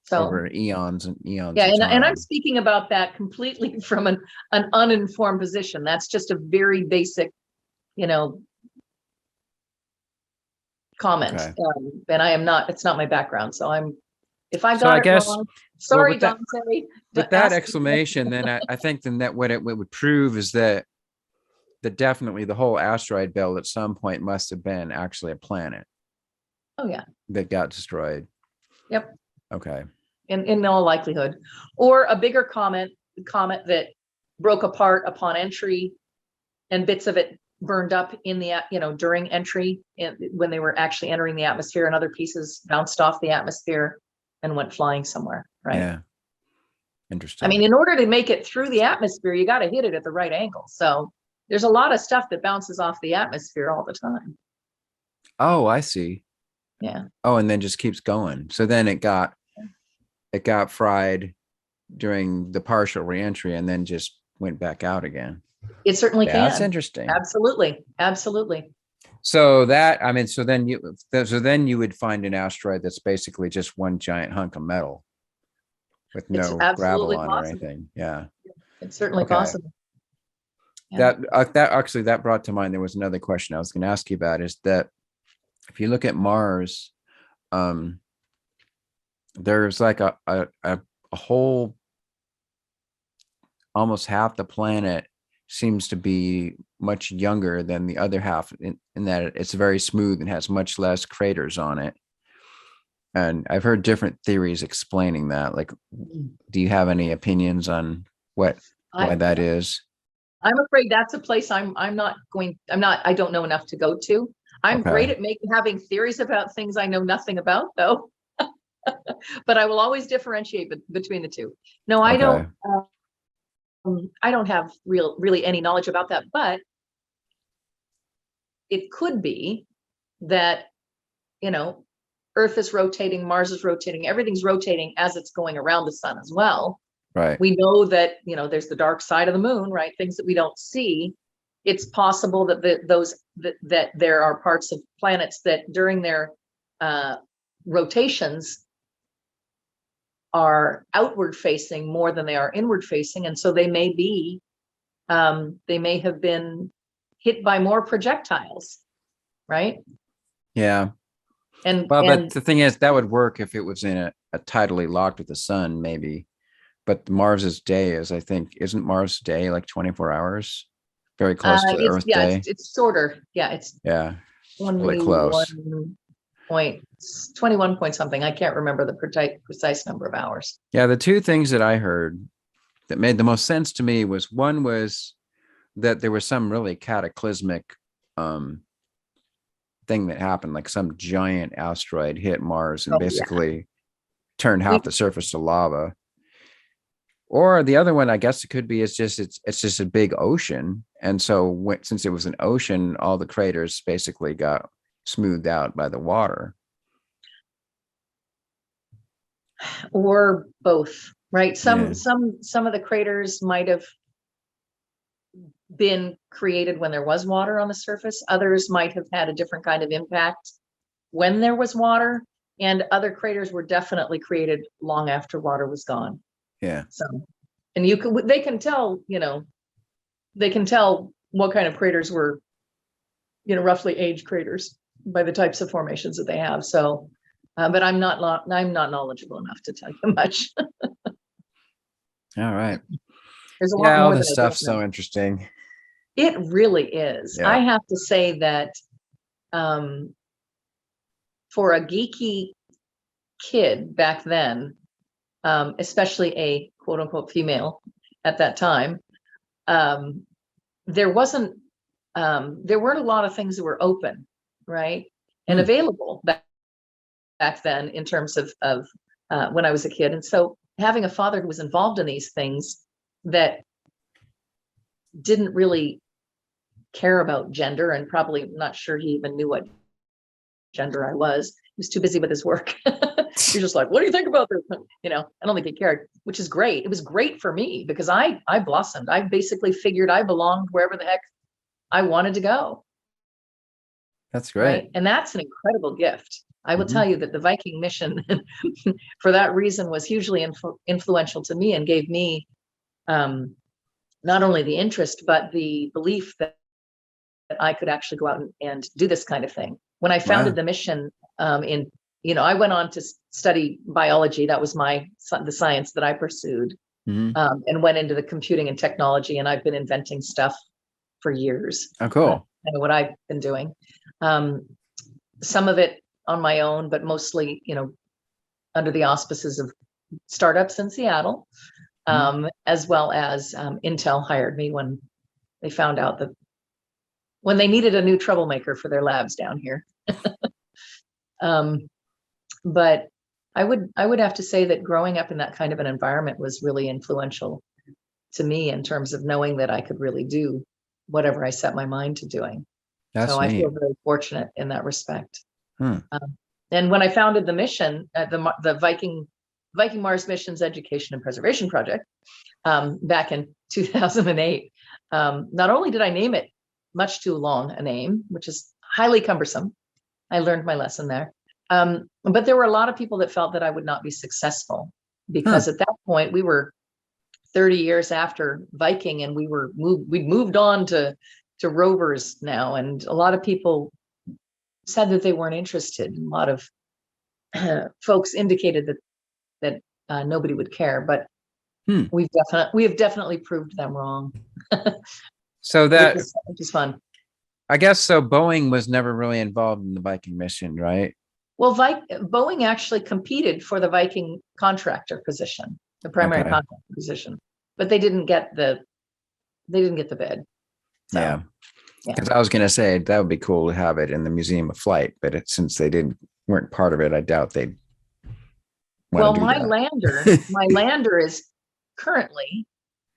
So over eons and eons. Yeah, and I'm speaking about that completely from an uninformed position. That's just a very basic, comment. Okay. And I am not, it's not my background. So if I got it wrong, sorry, Dante. With that exclamation, then I think then that what it would prove is that definitely the whole asteroid belt at some point must have been actually a planet. Oh yeah. That got destroyed. Yep. Okay. In all likelihood, or a bigger comet that broke apart upon entry, and bits of it burned up in the during entry, when they were actually entering the atmosphere, and other pieces bounced off the atmosphere and went flying somewhere. Right. Yeah. Interesting. I mean, in order to make it through the atmosphere, you got to hit it at the right angle. So there's a lot of stuff that bounces off the atmosphere all the time. Oh, I see. Yeah. Oh, and then just keeps going. So then it got fried during the partial reentry and then just went back out again. It certainly can. That's interesting. Absolutely. Absolutely. So then you would find an asteroid that's basically just one giant hunk of metal with no gravel on or anything. Yeah. It's certainly possible. Yeah. That brought to mind, there was another question I was going to ask you about, is that if you look at Mars, there's like a whole, almost half the planet seems to be much younger than the other half, in that it's very smooth and has much less craters on it. And I've heard different theories explaining that. Like, do you have any opinions on why I, that is? I'm afraid that's a place I don't know enough to go to. I'm great Okay. at having theories about things I know nothing about, though. But I will always differentiate between the two. No, Okay. I don't have really any knowledge about that, but it could be that, you know, Earth is rotating, Mars is rotating, everything's rotating as it's going around the sun as well. Right. We know that, you know, there's the dark side of the moon, right? Things that we don't see. It's possible that that there are parts of planets that during their rotations are outward facing more than they are inward facing, and so they may have been hit by more projectiles, right? Yeah. And Well, but the thing is, that would work if it was in a tidally locked with the sun, maybe. But Mars's day is, I think, isn't Mars' day like 24 hours? Very close to Earth day. it's shorter. Yeah, it's Yeah, really 21 close. point 21 point something. I can't remember the precise number of hours. Yeah, the two things that I heard that made the most sense to me was one was that there was some really cataclysmic thing that happened, like some giant asteroid hit Mars and basically turned half the surface to lava. Or the other one, I guess it could be, it's just a big ocean, and so since it was an ocean, all the craters basically got smoothed out by the water. Or both, right? Some of the craters might have been created when there was water on the surface. Others might have had a different kind of impact when there was water, and other craters were definitely created long after water was gone. Yeah. So, and they can tell, you know, what kind of craters were, you know, roughly age craters by the types of formations that they have. So, but I'm not knowledgeable enough to tell you much. All right. There's a lot more all than this I stuff's don't know. so interesting. It really is. Yeah. I have to say that for a geeky kid back then, especially a quote unquote female at that time, there weren't a lot of things that were open, right? And available back then in terms of when I was a kid. And so having a father who was involved in these things that didn't really care about gender, and probably not sure he even knew what gender I was. He was too busy with his work. He's just like, what do you think about this? You know, I don't think he cared, which is great. It was great for me because I blossomed. I basically figured I belonged wherever the heck I wanted to go. That's great. Right? And that's an incredible gift. I will tell you that the Viking mission, for that reason, was hugely influential to me and gave me not only the interest, but the belief that I could actually go out and do this kind of thing. When I founded the mission I went on to study biology. That was the science that I pursued, and went into the computing and technology. And I've been inventing stuff for years. Oh, cool. Kind of what I've been doing. Some of it on my own, but mostly, under the auspices of startups in Seattle, as well as Intel hired me when they found out that when they needed a new troublemaker for their labs down here. But I would have to say that growing up in that kind of an environment was really influential to me in terms of knowing that I could really do whatever I set my mind to doing. That's so neat. I feel very fortunate in that respect. And when I founded the mission, the Viking Mars Missions Education and Preservation Project, back in 2008, not only did I name it much too long a name, which is highly cumbersome, I learned my lesson there. But there were a lot of people that felt that I would not be successful because at that point we were 30 years after Viking, and we'd moved on to rovers now. And a lot of people said that they weren't interested. A lot of folks indicated that nobody would care, but we have definitely proved them wrong. So that which is fun. I guess so. Boeing was never really involved in the Viking mission, right? Well, Boeing actually competed for the Viking contractor position, the primary Okay. contractor position, but they didn't get the bid. So, Yeah. Because I was going to say that would be cool to have it in the Museum of Flight, but since they weren't part of it, I doubt they'd well, want to do that. my lander is currently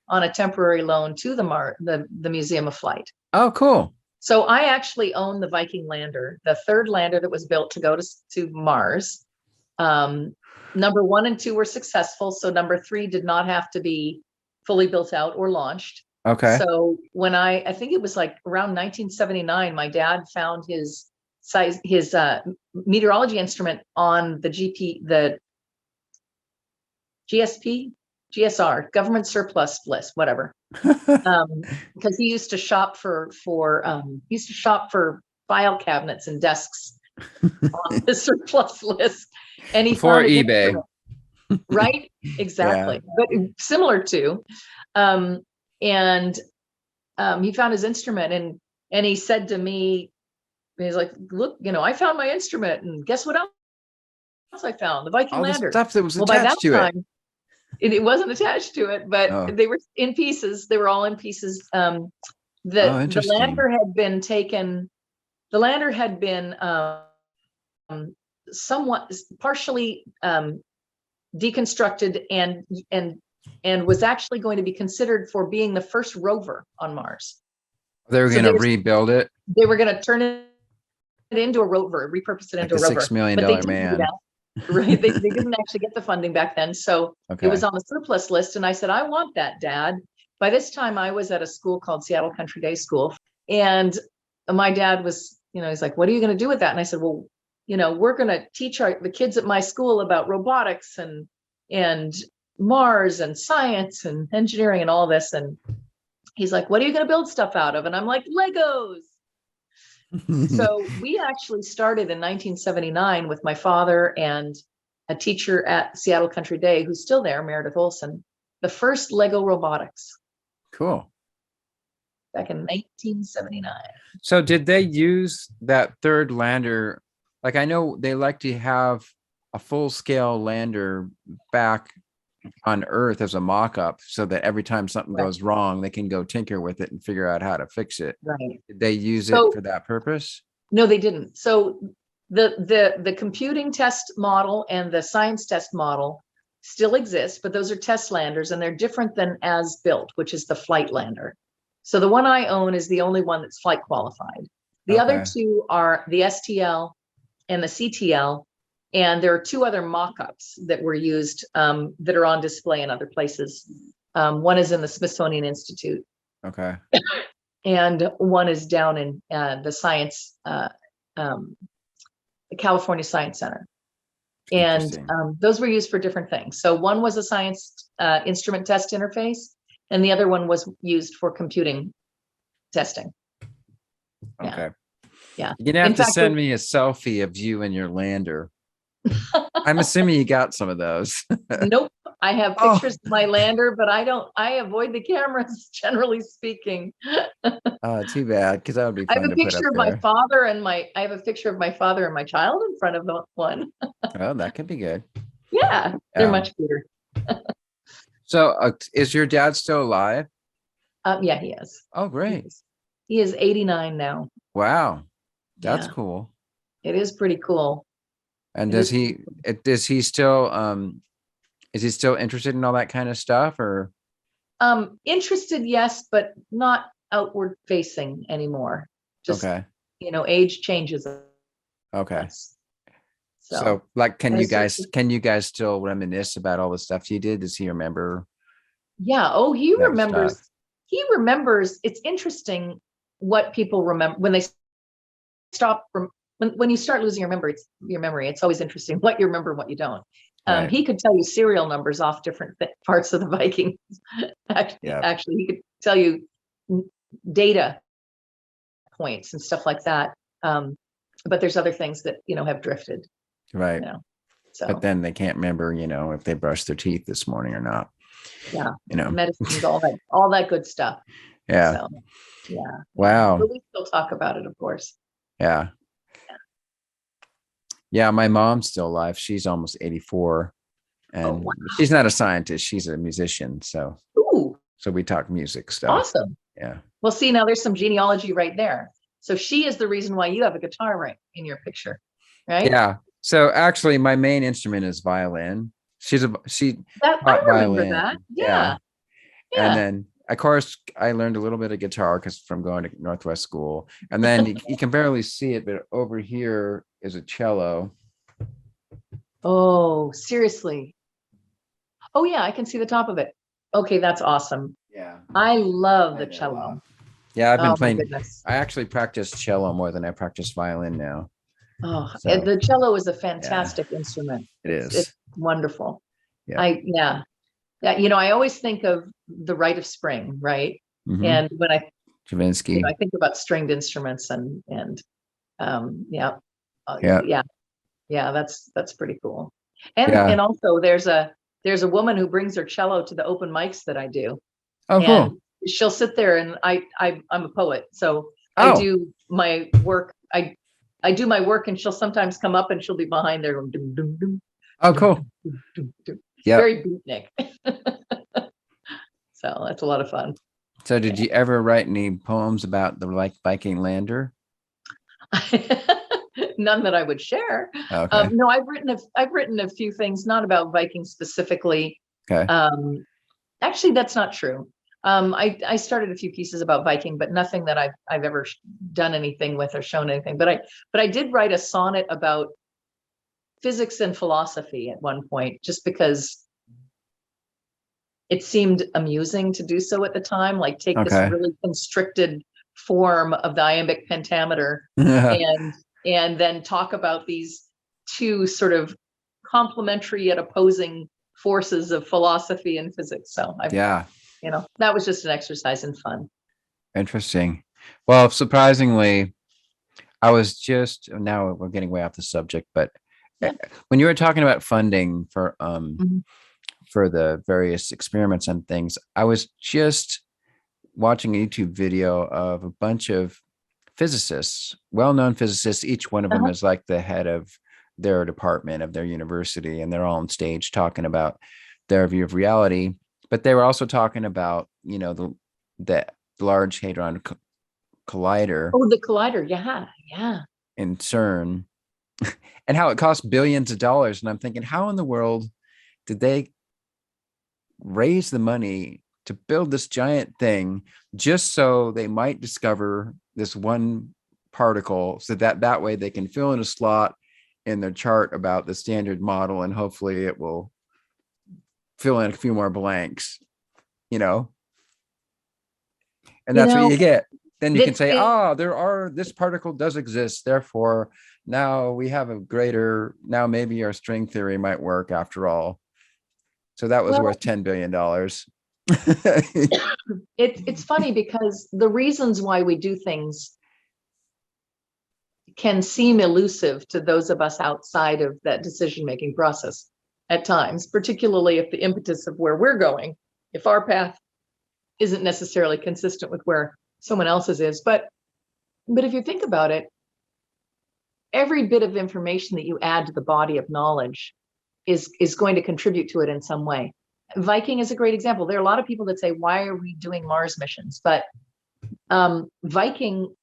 on a temporary loan to the Museum of Flight. Oh, cool. So I actually own the Viking lander, the third lander that was built to go to Mars. Number 1 and 2 were successful. So number 3 did not have to be fully built out or launched. Okay. So when I think it was like around 1979, my dad found his meteorology instrument on the GSR, government surplus list, whatever. Because he used to shop for file cabinets and desks on the surplus list, and he Before found his eBay. instrument. Right, exactly. Yeah. But similar to, and he found his instrument, and he said to me, he's like, look, I found my instrument, and guess what else I found? The Viking lander. The stuff that was attached to it. It wasn't attached to it, but they were in pieces. They were all in pieces. The lander had been taken. The lander had been somewhat partially deconstructed and was actually going to be considered for being the first rover on Mars. They were going to rebuild it. They were going to turn it into a rover, repurpose it into a rover. $6 million man. Right. They didn't actually get the funding back then. So it was on the surplus list. And I said, I want that, Dad. By this time I was at a school called Seattle Country Day School. And my dad was, he's like, what are you going to do with that? And I said, well, we're going to teach the kids at my school about robotics and Mars and science and engineering and all this. And he's like, what are you going to build stuff out of? And I'm like, Legos. So we actually started in 1979 with my father and a teacher at Seattle Country Day, who's still there, Meredith Olson, the first Lego robotics. Cool. Back in 1979. So did they use that third lander? Like, I know they like to have a full scale lander back on Earth as a mock-up so that every time something goes wrong, they can go tinker with it and figure out how to fix it. Right. Did they use it for that purpose? No, they didn't. So the computing test model and the science test model still exist, but those are test landers and they're different than as built, which is the flight lander. So the one I own is the only one that's flight qualified. The other two are the STL and the CTL. And there are 2 other mock-ups that were used that are on display in other places. One is in the Smithsonian Institute. Okay. And one is down in the California Science Center. And those were used for different things. So one was a science instrument test interface, and the other one was used for computing testing. Okay. Yeah. You're going to have to send me a selfie of you and your lander. I'm assuming you got some of those. Nope. I have pictures of my lander, but I avoid the cameras, generally speaking. Oh, too bad, because that would be fun. I have a picture of my father and I have a picture of my father and my child in front of the one. Oh, that could be good. Yeah, they're much cuter. So is your dad still alive? Yeah, he is. Oh, great. He is 89 now. Wow. That's cool. It is pretty cool. And is he still interested in all that kind of stuff, or? Interested, yes, but not outward facing anymore. Just, age changes. Okay. So like, can you guys still reminisce about all the stuff you did? Does he remember? Yeah. Oh, he remembers. Stuff? He remembers. It's interesting what people remember when they stop from. When you start losing your memory, it's always interesting what you remember and what you don't. He could tell you serial numbers off different parts of the Vikings. Actually, he could tell you data points and stuff like that. But there's other things that, have drifted. Right. But then they can't remember, if they brushed their teeth this morning or not. Yeah. Medicines, all that good stuff. Yeah. So, yeah. Wow. But we still talk about it, of course. Yeah. Yeah, my mom's still alive. She's almost 84, Oh, and wow. she's not a scientist. She's a musician. So Ooh, we talk music stuff. awesome. Yeah. Well, see, now there's some genealogy right there. So she is the reason why you have a guitar right in your picture, right? Yeah. So actually, my main instrument is violin. She I taught remember that. violin. Yeah. Yeah, And yeah. then, of course, I learned a little bit of guitar because from going to Northwest School. And then you can barely see it, but over here is a cello. Oh, seriously. Oh, yeah, I can see the top of it. Okay, that's awesome. Yeah. I love the I know. cello. Yeah, I've been Oh my playing. goodness. I actually practice cello more than I practice violin now. Oh, So the cello is a yeah, fantastic instrument. it It's is. wonderful. Yeah. Yeah. Yeah, I always think of the Rite of Spring, right? Mm-hmm. And when Javinsky. I think about stringed instruments yeah, Yeah. yeah, yeah, that's pretty cool. And Yeah. also there's a woman who brings her cello to the open mics that I do, Oh, and cool. she'll sit there, and I'm a poet, so I Oh, do my work. I do my work, and she'll sometimes come up, and she'll be behind there going dum, dum, dum, oh, dum, cool. dum, dum, dum. It's Yeah. very beatnik. So that's a lot of fun. So did you ever write any poems about the Viking lander? None that I would share. Okay. No, I've written a few things, not about Vikings specifically. Okay. Actually, that's not true. I started a few pieces about Viking, but nothing that I've ever done anything with or shown anything. But I did write a sonnet about physics and philosophy at one point, just because it seemed amusing to do so at the time. Like, take this Okay. really constricted form of the iambic pentameter and then talk about these two sort of complementary yet opposing forces of philosophy and physics. So Yeah. that was just an exercise in fun. Interesting. Well, surprisingly, I was just now we're getting way off the subject, but Yeah. when you were talking about funding Mhm. for the various experiments and things, I was just watching a YouTube video of a bunch of physicists, well-known physicists. Each one of them Uh-huh. is like the head of their department of their university, and they're all on stage talking about their view of reality. But they were also talking about, the Large Hadron Collider Oh, the collider. Yeah. Yeah. in CERN, and how it costs billions of dollars. And I'm thinking, how in the world did they raise the money to build this giant thing just so they might discover this one particle, so that way they can fill in a slot in their chart about the standard model, and hopefully it will fill in a few more blanks, and You that's what know, you get. Then you can it's say, it, this particle does exist, therefore now we have now maybe our string theory might work after all. So that was well, worth $10 billion. it's funny because the reasons why we do things can seem elusive to those of us outside of that decision-making process at times, particularly if the impetus of where we're going, if our path isn't necessarily consistent with where someone else's is. But if you think about it, every bit of information that you add to the body of knowledge is going to contribute to it in some way. Viking is a great example. There are a lot of people that say, why are we doing Mars missions? But Viking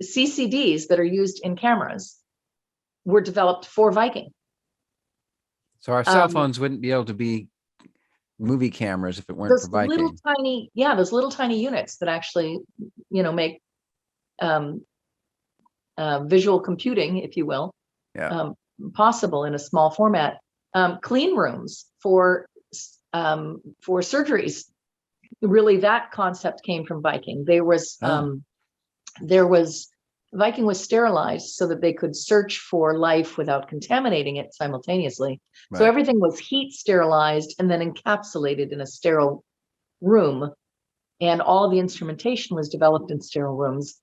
CCDs that are used in cameras were developed for Viking. So our cell phones wouldn't be able to be movie cameras if it weren't for Those little Viking. tiny units that actually, make visual computing, if you will, Yeah. possible in a small format. Clean rooms for surgeries. Really, that concept came from Viking. Viking was sterilized so that they could search for life without contaminating it simultaneously. Right. So everything was heat sterilized and then encapsulated in a sterile room, and all the instrumentation was developed in sterile rooms.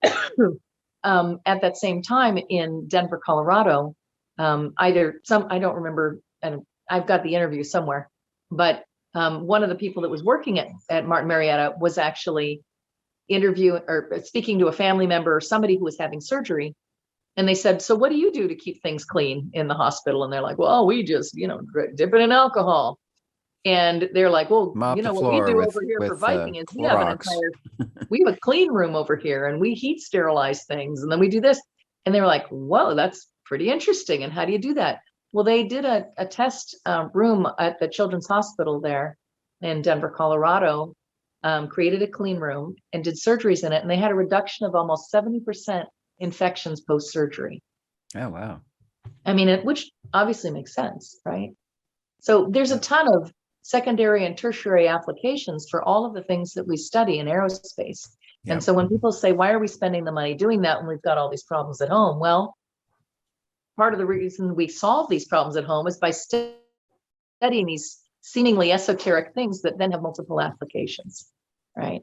At that same time in Denver, Colorado, I don't remember, and I've got the interview somewhere, but one of the people that was working at Martin Marietta was actually interviewing or speaking to a family member or somebody who was having surgery. And they said, so what do you do to keep things clean in the hospital? And they're like, well, we just, dip it in alcohol. And they're like, well, Mop the what we floor do with over here for Viking is Clorox. we have a clean room over here and we heat sterilize things. And then we do this. And they were like, whoa, that's pretty interesting. And how do you do that? Well, they did a test room at the Children's Hospital there in Denver, Colorado, created a clean room and did surgeries in it. And they had a reduction of almost 70% infections post-surgery. Oh, wow. I mean, which obviously makes sense, right? So there's a ton of secondary and tertiary applications for all of the things that we study in aerospace. Yep. And so when people say, why are we spending the money doing that when we've got all these problems at home? Well, part of the reason we solve these problems at home is by studying these seemingly esoteric things that then have multiple applications, right?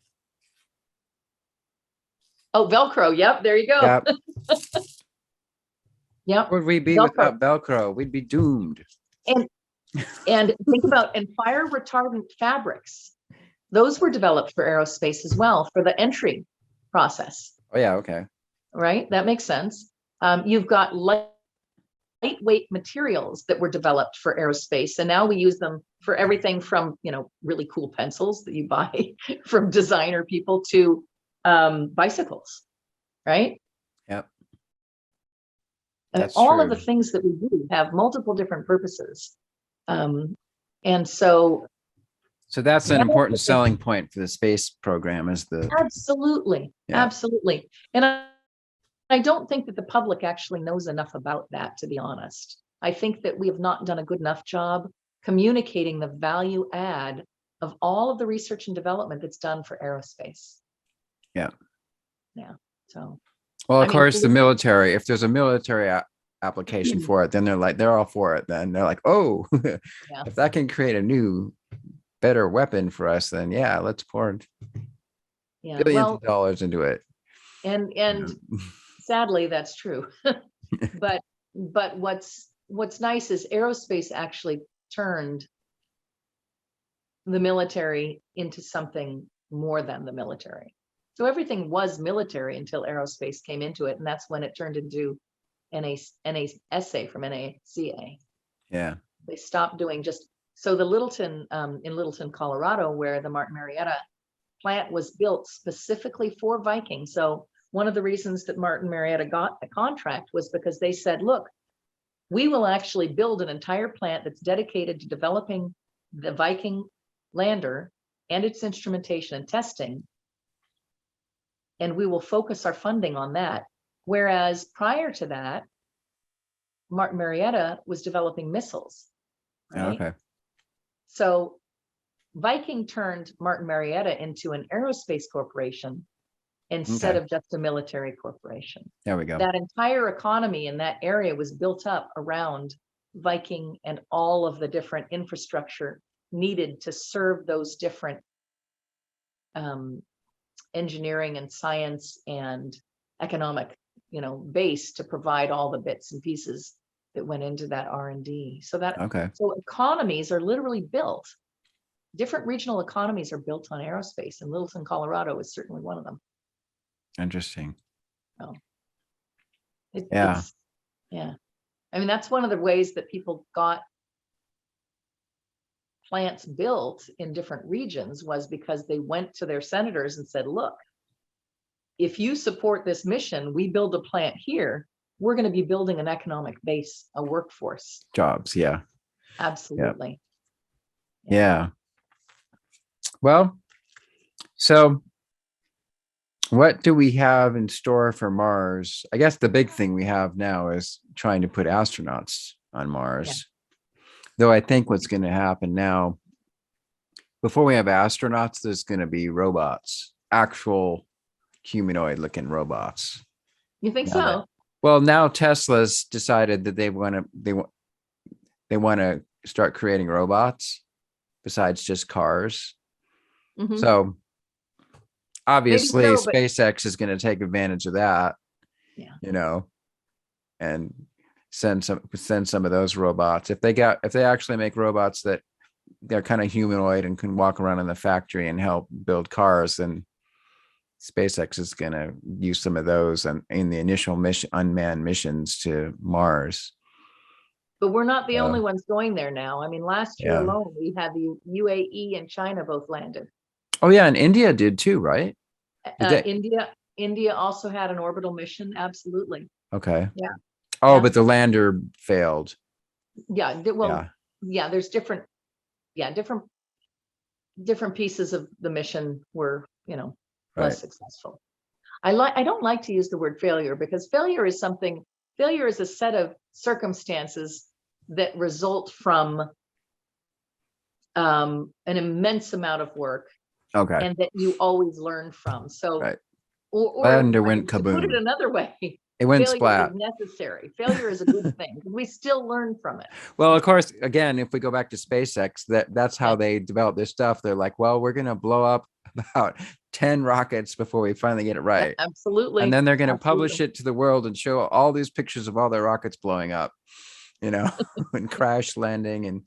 Oh, Velcro. Yep, there you go. Yep. Yep. Would we be without Velcro? We'd be doomed. And think about fire retardant fabrics. Those were developed for aerospace as well, for the entry process. Oh, yeah. Okay. Right. That makes sense. You've got lightweight materials that were developed for aerospace. And now we use them for everything from, really cool pencils that you buy from designer people to bicycles. Right. Yep. And all of the things that we do have multiple different purposes. And so that's an important selling point for the space program is absolutely. And I don't think that the public actually knows enough about that, to be honest. I think that we have not done a good enough job communicating the value add of all of the research and development that's done for aerospace. Yeah. So, well, of course, the military, if there's a military application for it, then they're all for it. Then they're like, oh, if that can create a new, better weapon for us, then let's pour billions of dollars into it. And sadly, that's true. but what's nice is aerospace actually turned the military into something more than the military. So everything was military until aerospace came into it, and that's when it turned into NASA from NACA. Yeah. They stopped doing so the Littleton, in Littleton, Colorado, where the Martin Marietta plant was built specifically for Viking. So one of the reasons that Martin Marietta got the contract was because they said, look, we will actually build an entire plant that's dedicated to developing the Viking lander and its instrumentation and testing. And we will focus our funding on that. Whereas prior to that, Martin Marietta was developing missiles. Right? Okay. So Viking turned Martin Marietta into an aerospace corporation instead of just a military corporation. There we go. That entire economy in that area was built up around Viking and all of the different infrastructure needed to serve those different engineering and science and economic, base to provide all the bits and pieces that went into that R&D. So economies are literally built. Different regional economies are built on aerospace, and Littleton, Colorado is certainly one of them. Interesting. So yeah. I mean, that's one of the ways that people got plants built in different regions was because they went to their senators and said, look, if you support this mission, we build a plant here, we're going to be building an economic base, a workforce. Jobs, yeah. Absolutely. Yeah. Well, so what do we have in store for Mars? I guess the big thing we have now is trying to put astronauts on Mars. Yeah. Though I think what's going to happen now, before we have astronauts, there's going to be robots, actual humanoid looking robots. You think so? Well, now Tesla's decided that they want to start creating robots besides just cars. Mm-hmm. So obviously SpaceX is going to take advantage of that, and send some of those robots. If they actually make robots that they're kind of humanoid and can walk around in the factory and help build cars, then SpaceX is going to use some of those and in the initial mission, unmanned missions to Mars. But we're not the only ones going there now. I mean, last year alone, we had the UAE and China both landed. Oh yeah, and India did too, right? India also had an orbital mission. Absolutely. Okay. Yeah. Oh, but the lander failed. Yeah. Well, yeah. There's different pieces of the mission were, less successful. I don't like to use the word failure, because failure is a set of circumstances that result from an immense amount of work. Okay. And that you always learn from. So, or went to kaboom. put it another way, it went failure splat. is necessary. Failure is a good thing. We still learn from it. Well, of course, again, if we go back to SpaceX, that's how they develop this stuff. They're like, well, we're going to blow up about 10 rockets before we finally get it right. Absolutely. And then they're going to publish it to the world and show all these pictures of all their rockets blowing up, and crash landing, and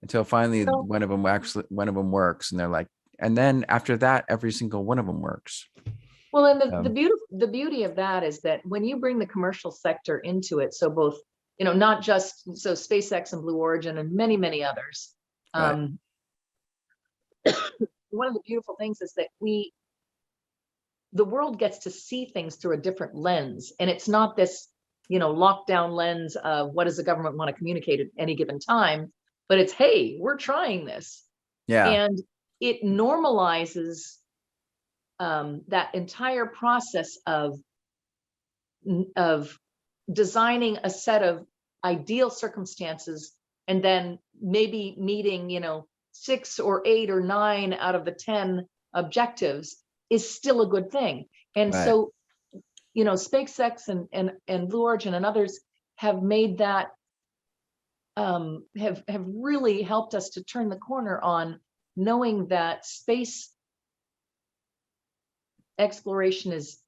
until finally one of them works. And they're like, and then after that, every single one of them works. Well, and the beauty of that is that when you bring the commercial sector into it, so both, not just SpaceX and Blue Origin and many, many others. One of the beautiful things is that the world gets to see things through a different lens, and it's not this, lockdown lens of what does the government want to communicate at any given time, but it's, hey, we're trying this. Yeah. And it normalizes that entire process of designing a set of ideal circumstances, and then maybe meeting, 6 or 8 or 9 out of the 10 objectives is still a good thing. And so, SpaceX and Blue Origin and others have made that, have really helped us to turn the corner on knowing that space exploration is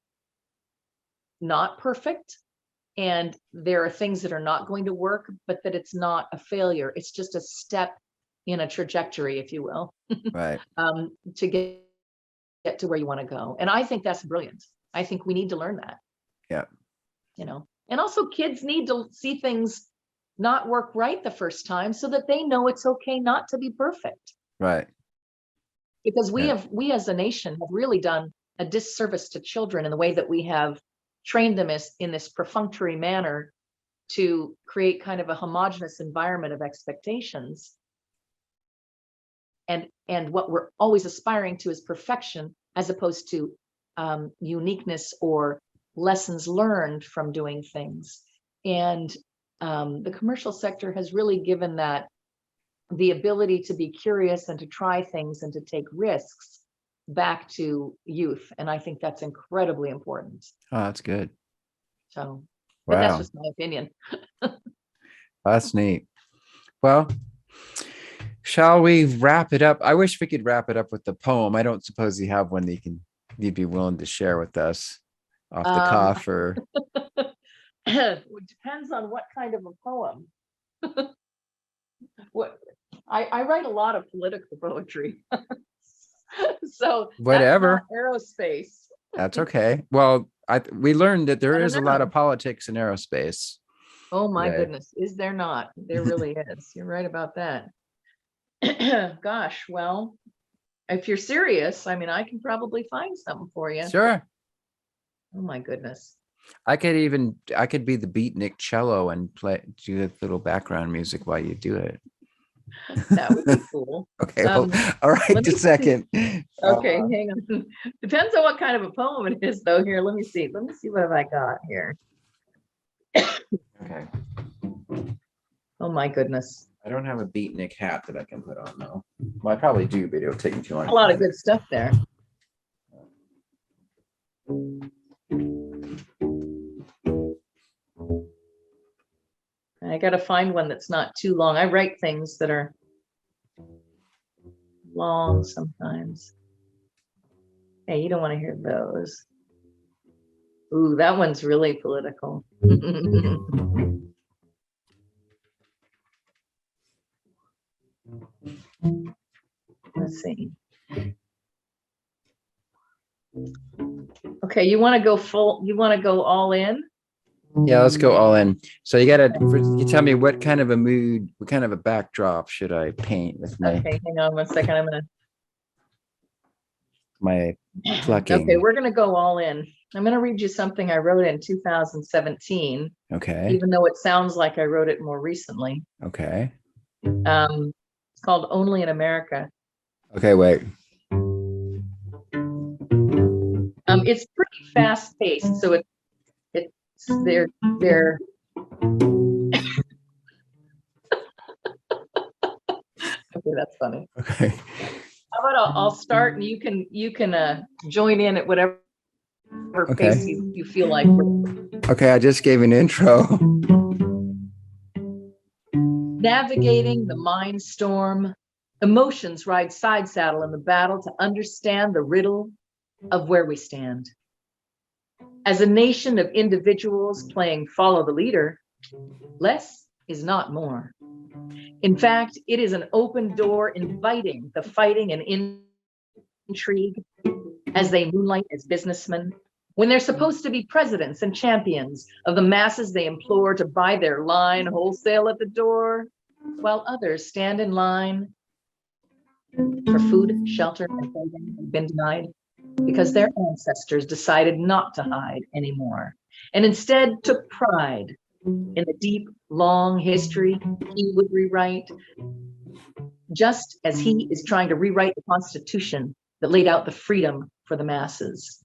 not perfect, and there are things that are not going to work, but that it's not a failure. It's just a step in a trajectory, if you will, right. To get to where you want to go. And I think that's brilliant. I think we need to learn that. Yeah. And also kids need to see things not work right the first time so that they know it's okay not to be perfect. Right. Because we as a nation have really done a disservice to children in the way that we have trained them in this perfunctory manner to create kind of a homogenous environment of expectations. And what we're always aspiring to is perfection, as opposed to uniqueness or lessons learned from doing things. And the commercial sector has really given that the ability to be curious and to try things and to take risks back to youth. And I think that's incredibly important. Oh, that's good. So, but that's just my opinion. That's neat. Well, shall we wrap it up? I wish we could wrap it up with the poem. I don't suppose you have one that you'd be willing to share with us off the cuff, or it depends on what kind of a poem. What I write a lot of political poetry. So whatever. That's not aerospace. That's okay. Well, we learned that there is a lot of politics in aerospace. Oh my goodness, is there not? There really is. You're right about that. Gosh, well, if you're serious, I mean, I can probably find something for you. Sure. Oh my goodness. I could be the beatnik cello and do the little background music while you do it. That would be cool. Okay, well, all right, just a second. Okay, hang on. Depends on what kind of a poem it is, though. Here, let me see. Let me see what have I got here. Okay. Oh my goodness. I don't have a beatnik hat that I can put on, though. Well, I probably do, but it'll take me too long. A lot of good stuff there. I got to find one that's not too long. I write things that are long sometimes. Hey, you don't want to hear those. Ooh, that one's really political. Let's see. Okay, you want to go full, you want to go all in? Yeah, let's go all in. So you tell me what kind of a mood, what kind of a backdrop should I paint with Okay, hang on 1 second. I'm my plucking? Okay, we're gonna go all in. I'm gonna read you something I wrote in 2017. Okay. Even though it sounds like I wrote it more recently. Okay. It's called Only in America. Okay, wait. It's pretty fast paced, so they're okay, that's funny. Okay. How about I'll start and you can join in at whatever pace you feel like. Okay, I just gave an intro. Navigating the mind storm, emotions ride side saddle in the battle to understand the riddle of where we stand. As a nation of individuals playing follow the leader, less is not more. In fact, it is an open door inviting the fighting and intrigue as they moonlight as businessmen. When they're supposed to be presidents and champions of the masses they implore to buy their line wholesale at the door, while others stand in line for food, shelter, and clothing have been denied because their ancestors decided not to hide anymore and instead took pride in the deep, long history he would rewrite, just as he is trying to rewrite the Constitution that laid out the freedom for the masses.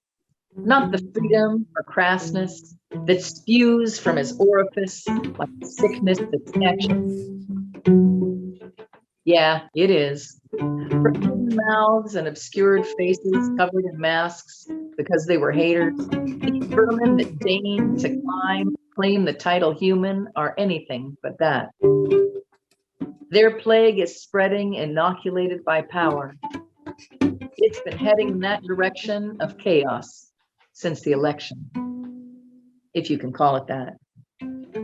Not the freedom or crassness that spews from his orifice like sickness that's infectious. Yeah, it is. For hidden mouths and obscured faces covered in masks because they were haters, these vermin that deign to claim the title human are anything but that. Their plague is spreading, inoculated by power. It's been heading in that direction of chaos since the election, if you can call it that.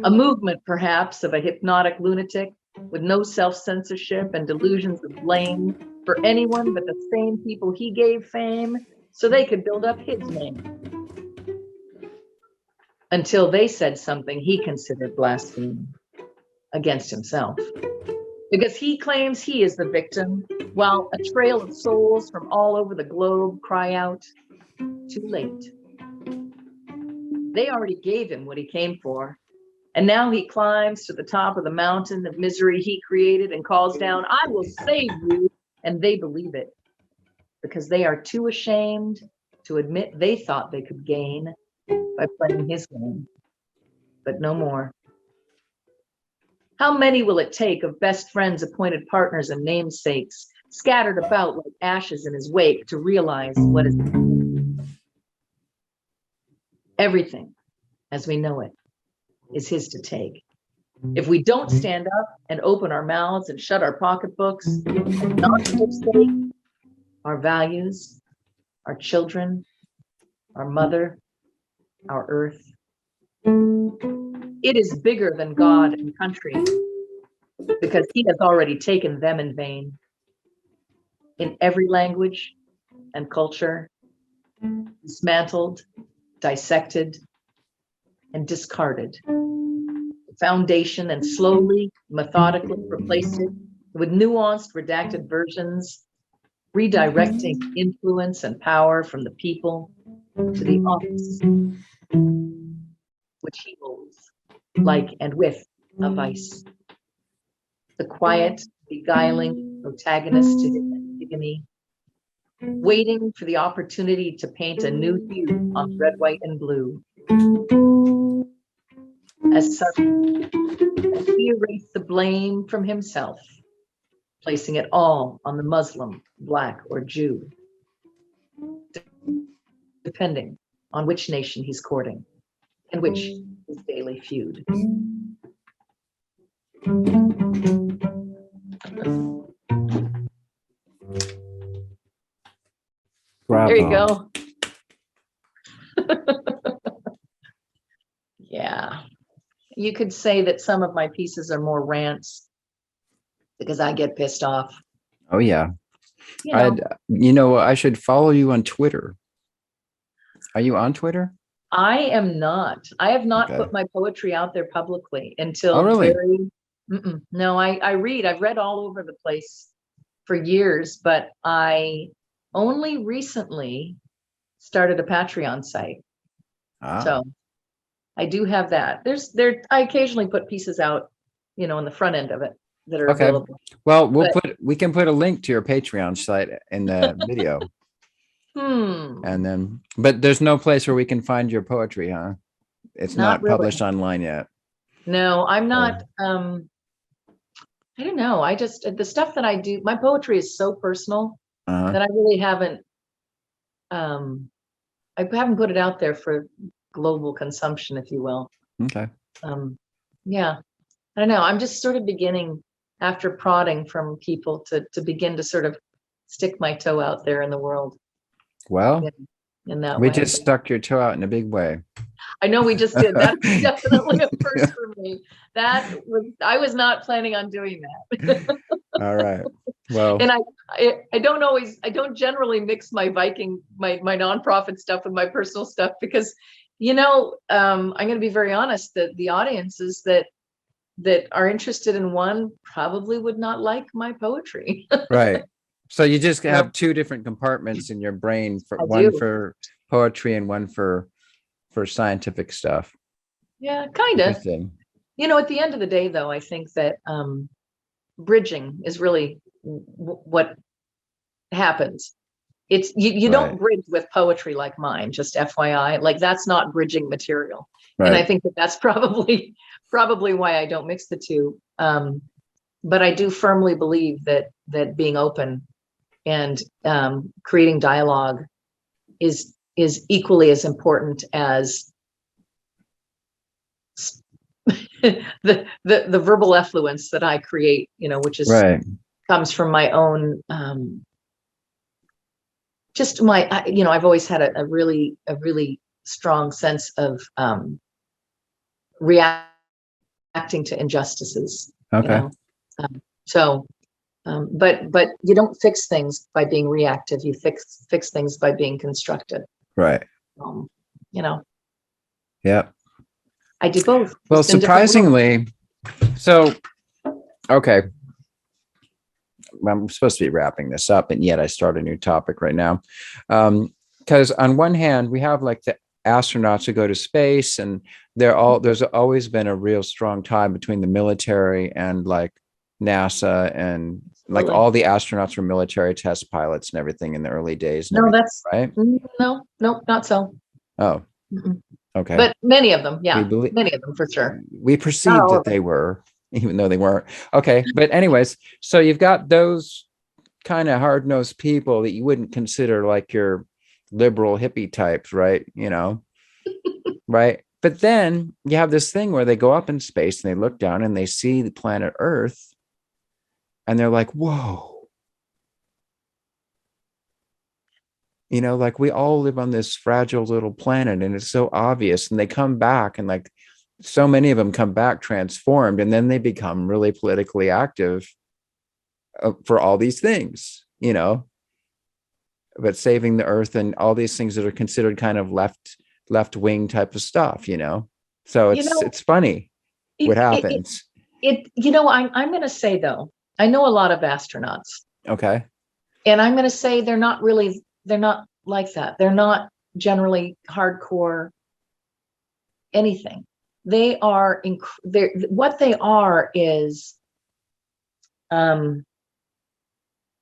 A movement, perhaps, of a hypnotic lunatic with no self-censorship and delusions of blame for anyone but the same people he gave fame so they could build up his name. Until they said something he considered blasphemy against himself. Because he claims he is the victim, while a trail of souls from all over the globe cry out, too late. They already gave him what he came for. And now he climbs to the top of the mountain of misery he created and calls down, I will save you. And they believe it because they are too ashamed to admit they thought they could gain by playing his game, but no more. How many will it take of best friends, appointed partners, and namesakes scattered about like ashes in his wake to realize what is everything as we know it is his to take. If we don't stand up and open our mouths and shut our pocketbooks, not forsake our values, our children, our mother, our earth. It is bigger than God and country because he has already taken them in vain. In every language and culture, dismantled, dissected, and discarded. Foundation and slowly, methodically replaced it with nuanced, redacted versions, redirecting influence and power from the people to the office, which he holds, like and with a vice. The quiet, beguiling protagonist to his Antigone, waiting for the opportunity to paint a new hue on red, white, and blue. As suddenly, he erased the blame from himself, placing it all on the Muslim, Black, or Jew, depending on which nation he's courting and which his daily feud. Bravo. There you go. Yeah. You could say that some of my pieces are more rants because I get pissed off. Oh yeah. You know, I should follow you on Twitter. Are you on Twitter? I am not. I have not Okay. put my poetry out there publicly Oh, until really? no, I read. I've read all over the place for years, but I only recently started a Patreon site. Ah, So I do have that. I occasionally put pieces out, in the front end of it that are okay. available. Well, But we can put a link to your Patreon site in the video. And then, but there's no place where we can find your poetry, huh? It's not not really. published online yet. No, I'm Oh, not. I don't know. I just the stuff that I do, my poetry is so personal uh-huh. that I really um I haven't put it out there for global consumption, if you will. Okay. Yeah, I don't know. I'm just sort of beginning after prodding from people to begin to sort of stick my toe out there in the world Well, in that we way. just stuck your toe out in a big way. I know we just did. That was definitely a first for me. I was not planning on doing that. All right. Well, And I don't generally mix my my nonprofit stuff with my personal stuff because, I'm going to be very honest that the audiences that are interested in one probably would not like my poetry. right. So you just So have two different compartments in your brain, for I one do. for poetry and one for scientific stuff. Yeah, kind of. Interesting. At the end of the day, though, I think that bridging is really what happens. It's you Right. don't bridge with poetry like mine, just FYI. Like that's not bridging material. And I Right. think that that's probably why I don't mix the two. But I do firmly believe that being open and creating dialogue is equally as important as the verbal effluence that I create, which Right. comes from my own just I've always had a really strong sense of reacting to injustices, Okay. So but you don't fix things by being reactive. You fix things by being constructive. Right. um, you know Yeah. I do both, Well, just in different ways. surprisingly, so okay. I'm supposed to be wrapping this up, and yet I start a new topic right now. Because on one hand, we have like the astronauts who go to space, and there's always been a real strong tie between the military and like NASA, and like Absolutely. all the astronauts were military test pilots and everything in the early days and No, everything, that's right? no, not so. Oh, Mm-mm. okay. But many of them, We yeah, believe many of them for sure. we Not perceived all of that them. they were, even though they weren't. Okay, but anyways, so you've got those kind of hard-nosed people that you wouldn't consider like your liberal hippie types, right? Right? But then you have this thing where they go up in space and they look down and they see the planet Earth and they're like, whoa. Like we all live on this fragile little planet and it's so obvious. And they come back and like so many of them come back transformed, and then they become really politically active for all these things, but saving the earth and all these things that are considered kind of left wing type of stuff. So You know, it's funny what it, it, it, happens. I'm going to say though, I know a lot of astronauts, Okay. and I'm going to say they're not like that. They're not generally hardcore anything. They are, what they are is, sorry,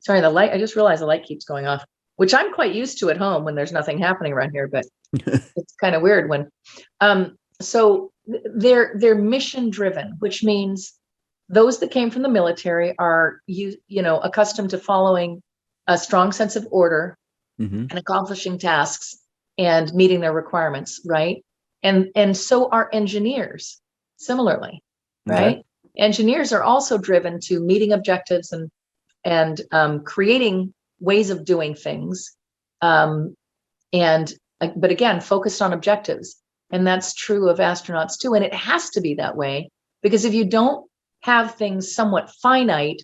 the light, I just realized the light keeps going off, which I'm quite used to at home when there's nothing happening around here, but it's kind of weird when, so they're mission driven, which means those that came from the military are accustomed to following a strong sense of order Mm-hmm. and accomplishing tasks and meeting their requirements, right? And so are engineers similarly, right? Okay. Engineers are also driven to meeting objectives and creating ways of doing things, and but again, focused on objectives. And that's true of astronauts too. And it has to be that way, because if you don't have things somewhat finite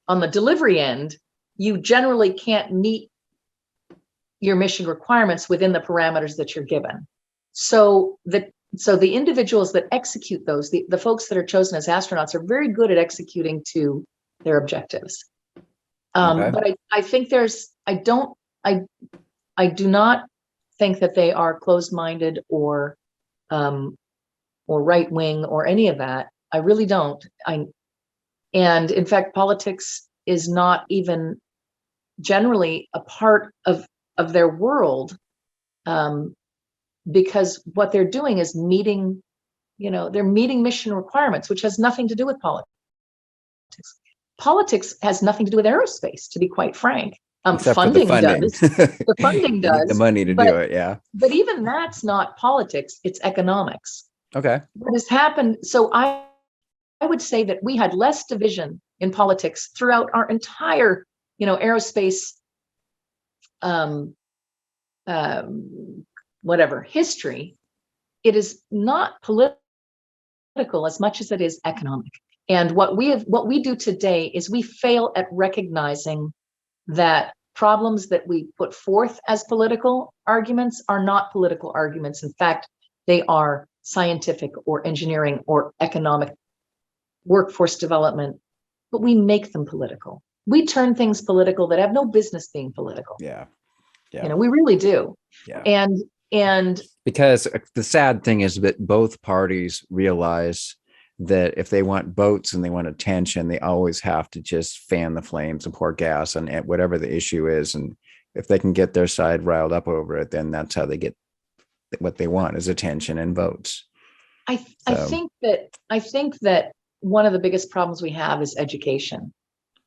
on the delivery end, you generally can't meet your mission requirements within the parameters that you're given. So the individuals that execute those, the folks that are chosen as astronauts, are very good at executing to their objectives. Okay. But I think I do not think that they are closed-minded or right-wing or any of that. I really don't. And in fact, politics is not even generally a part of their world, because what they're doing is meeting, they're meeting mission requirements, which has nothing to do with politics. Politics has nothing to do with aerospace, to be quite frank. Except funding for the funding. does. The funding You need does. the money to do it, yeah. But even that's not politics, it's economics. Okay. What has happened, so I would say that we had less division in politics throughout our entire, aerospace, whatever history. It is not political as much as it is economic. And what we do today is we fail at recognizing that problems that we put forth as political arguments are not political arguments. In fact, they are scientific or engineering or economic, workforce development, but we make them political. We turn things political that have no business being political. Yeah. We really do. Yeah. And because the sad thing is that both parties realize that if they want votes and they want attention, they always have to just fan the flames and pour gas on it, whatever the issue is. And if they can get their side riled up over it, then that's how they get what they want, is attention and votes. I think that one of the biggest problems we have is education,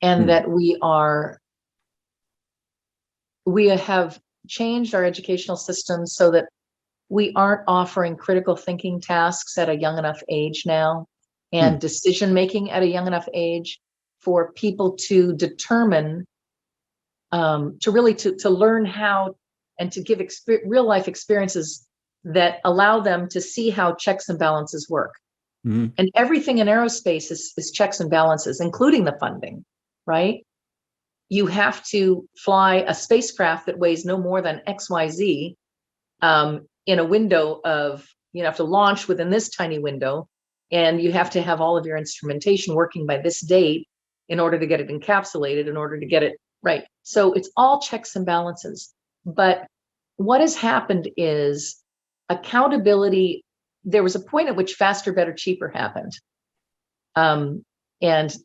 and that we have changed our educational system so that we aren't offering critical thinking tasks at a young enough age now, and decision making at a young enough age for people to determine, to learn how, and to give real life experiences that allow them to see how checks and balances work. Mm-hmm. And everything in aerospace is checks and balances, including the funding, right? You have to fly a spacecraft that weighs no more than XYZ in a window of, you have to launch within this tiny window, and you have to have all of your instrumentation working by this date in order to get it encapsulated, in order to get it right. So it's all checks and balances. But what has happened is accountability. There was a point at which faster, better, cheaper happened. And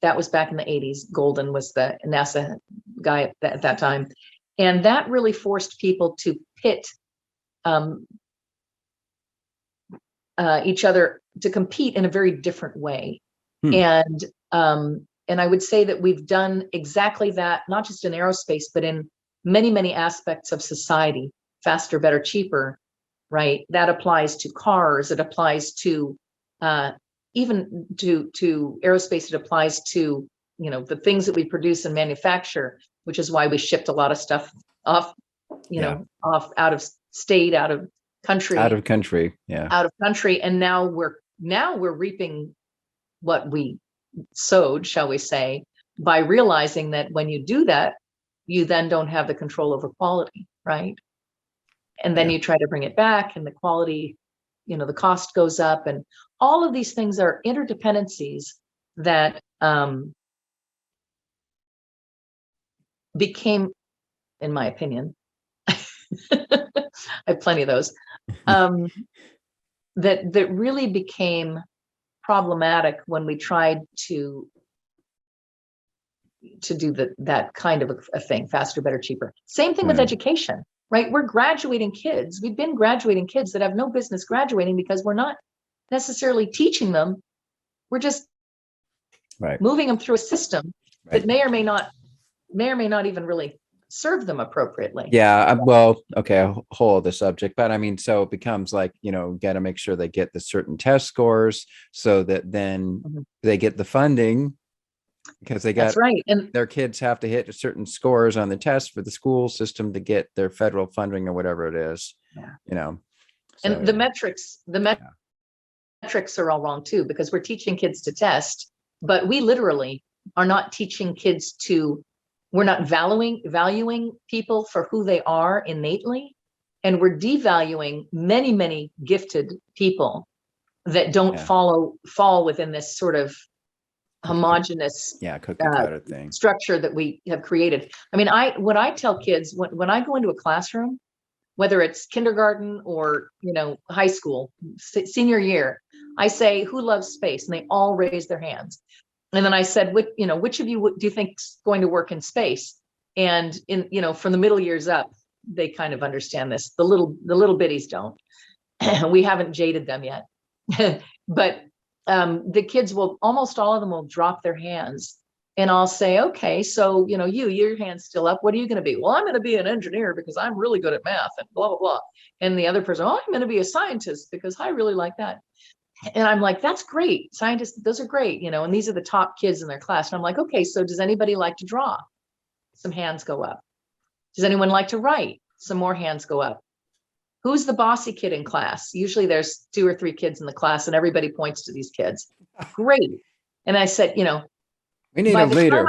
that was back in the 80s. Golden was the NASA guy at that time. And that really forced people to pit each other, to compete in a very different way. And I would say that we've done exactly that, not just in aerospace, but in many, many aspects of society. Faster, better, cheaper, right? That applies to cars. It applies to even to aerospace. It applies to, the things that we produce and manufacture, which is why we shipped a lot of stuff off, off out of state, out of country, out of country. And now we're reaping what we sowed, shall we say, by realizing that when you do that, you then don't have the control over quality, right? And then you try to bring it back, and the quality, the cost goes up, and all of these things are interdependencies that became, in my opinion, I have plenty of those, that really became problematic when we tried to do that kind of a thing, faster, better, cheaper. Same thing with education, right? We're graduating kids. We've been graduating kids that have no business graduating because we're not necessarily teaching them. We're just moving them through a system that may or may not even really serve them appropriately. Yeah. Well, okay, a whole other subject, but I mean, so it becomes like, got to make sure they get the certain test scores so that then they get the funding, because they got, that's right. And their kids have to hit certain scores on the test for the school system to get their federal funding or whatever it is. So, and the metrics are all wrong too, because we're teaching kids to test, but we literally are not teaching kids to we're not valuing people for who they are innately, and we're devaluing many, many gifted people that don't fall within this sort of homogenous cookie cutter thing structure that we have created. I mean, what I tell kids when I go into a classroom, whether it's kindergarten or, you know, high school, senior year, I say, who loves space? And they all raise their hands. And then I said, which of you do you think is going to work in space? And from the middle years up, they kind of understand this. The little bitties don't. We haven't jaded them yet. But the kids almost all of them will drop their hands. And I'll say, okay, so, your hand's still up. What are you going to be? Well, I'm going to be an engineer because I'm really good at math and blah, blah, blah. And the other person, oh, I'm going to be a scientist because I really like that. And I'm like, that's great. Scientists, those are great, and these are the top kids in their class. And I'm like, okay, so does anybody like to draw? Some hands go up. Does anyone like to write? Some more hands go up. Who's the bossy kid in class? Usually there's 2 or 3 kids in the class and everybody points to these kids. Great. And I said, we need a leader.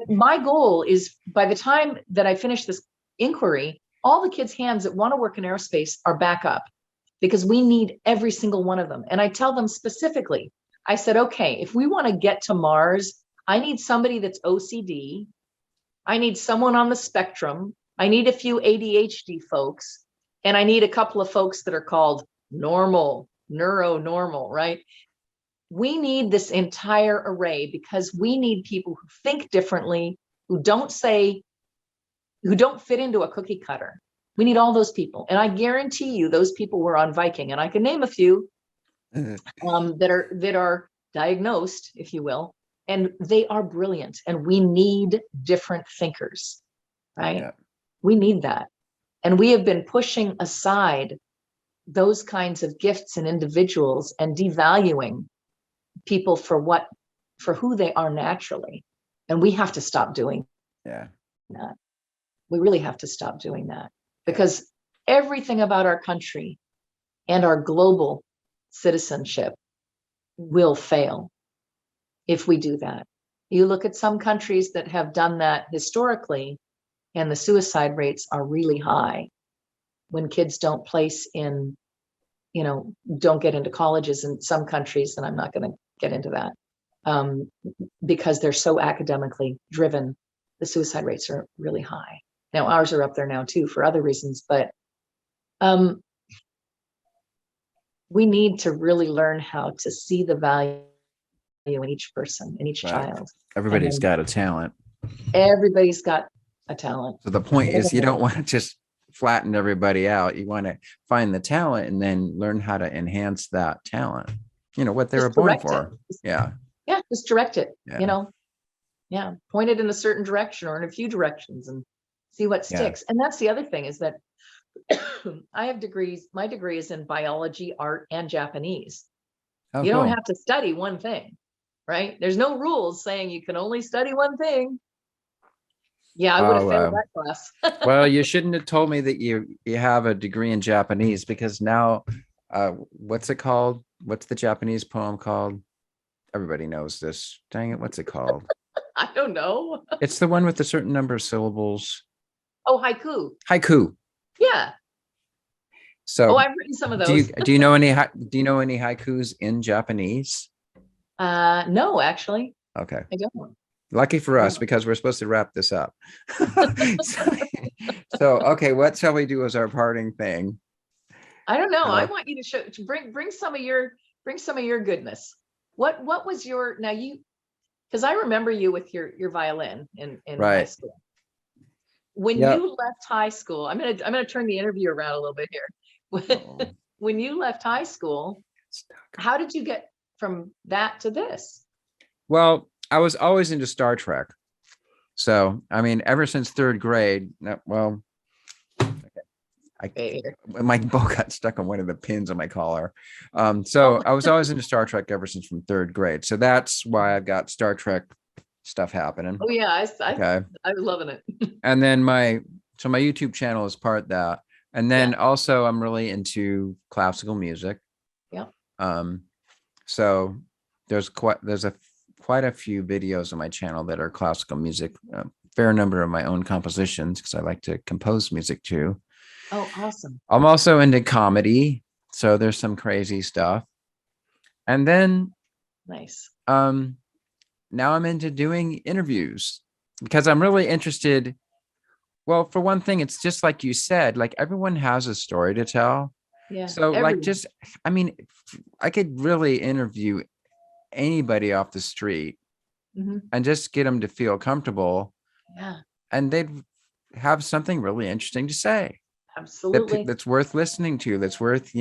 My goal is by the time that I finish this inquiry, all the kids' hands that want to work in aerospace are back up, because we need every single one of them. And I tell them specifically, I said, okay, if we want to get to Mars, I need somebody that's OCD. I need someone on the spectrum. I need a few ADHD folks. And I need a couple of folks that are called neuronormal, right? We need this entire array because we need people who think differently, who don't fit into a cookie cutter. We need all those people. And I guarantee you those people were on Viking, and I can name a few that are diagnosed, if you will, and they are brilliant. And we need different thinkers, right? Yeah. We need that. And we have been pushing aside those kinds of gifts and individuals and devaluing people for who they are naturally. And we have to stop doing that. We really have to stop doing that, because everything about our country and our global citizenship will fail if we do that. You look at some countries that have done that historically, and the suicide rates are really high when kids don't place in, don't get into colleges in some countries, and I'm not going to get into that, because they're so academically driven. The suicide rates are really high. Now ours are up there now too for other reasons, but we need to really learn how to see the value in each person, in each child. Everybody's got a talent. Everybody's got a talent. So the point is, you don't want to just flatten everybody out. You want to find the talent and then learn how to enhance that talent. What they were born for. Yeah, just direct it. Point it in a certain direction or in a few directions and see what sticks. And that's the other thing, is that I have degrees. My degree is in biology, art, and Japanese. You don't have to study one thing, right? There's no rules saying you can only study one thing. Yeah, I would have failed that class. Well, you shouldn't have told me that you have a degree in Japanese, because now, what's it called? What's the Japanese poem called? Everybody knows this. Dang it, what's it called? I don't know. It's the one with a certain number of syllables. Oh, haiku. Haiku. Yeah. So, I've written some of those. Do you know any haikus in Japanese? No, actually. Okay. I don't. Lucky for us, because we're supposed to wrap this up. so, okay, what shall we do as our parting thing? I don't know. I want you to bring some of your goodness. What was your, now you, because I remember you with your violin in high school. When you left high school, I'm gonna turn the interview around a little bit here. When you left high school, how did you get from that to this? Well, I was always into Star Trek. So, I mean, ever since 3rd grade, my bow got stuck on one of the pins on my collar. So I was always into Star Trek ever since from 3rd grade. So that's why I've got Star Trek stuff happening. Oh yeah, I was loving it. And then my YouTube channel is part of that. And then also I'm really into classical music. Yeah. So there's a quite a few videos on my channel that are classical music, a fair number of my own compositions because I like to compose music too. Oh, awesome. I'm also into comedy, so there's some crazy stuff. And then Nice. now I'm into doing interviews because I'm really interested. Well, for one thing, it's just like you said, like everyone has a story to tell. Yeah. So like Everyone. just, I mean, I could really interview anybody off the street and just get them to feel comfortable. Yeah. And they'd have something really interesting to say. Absolutely. That's worth listening to, that's worth,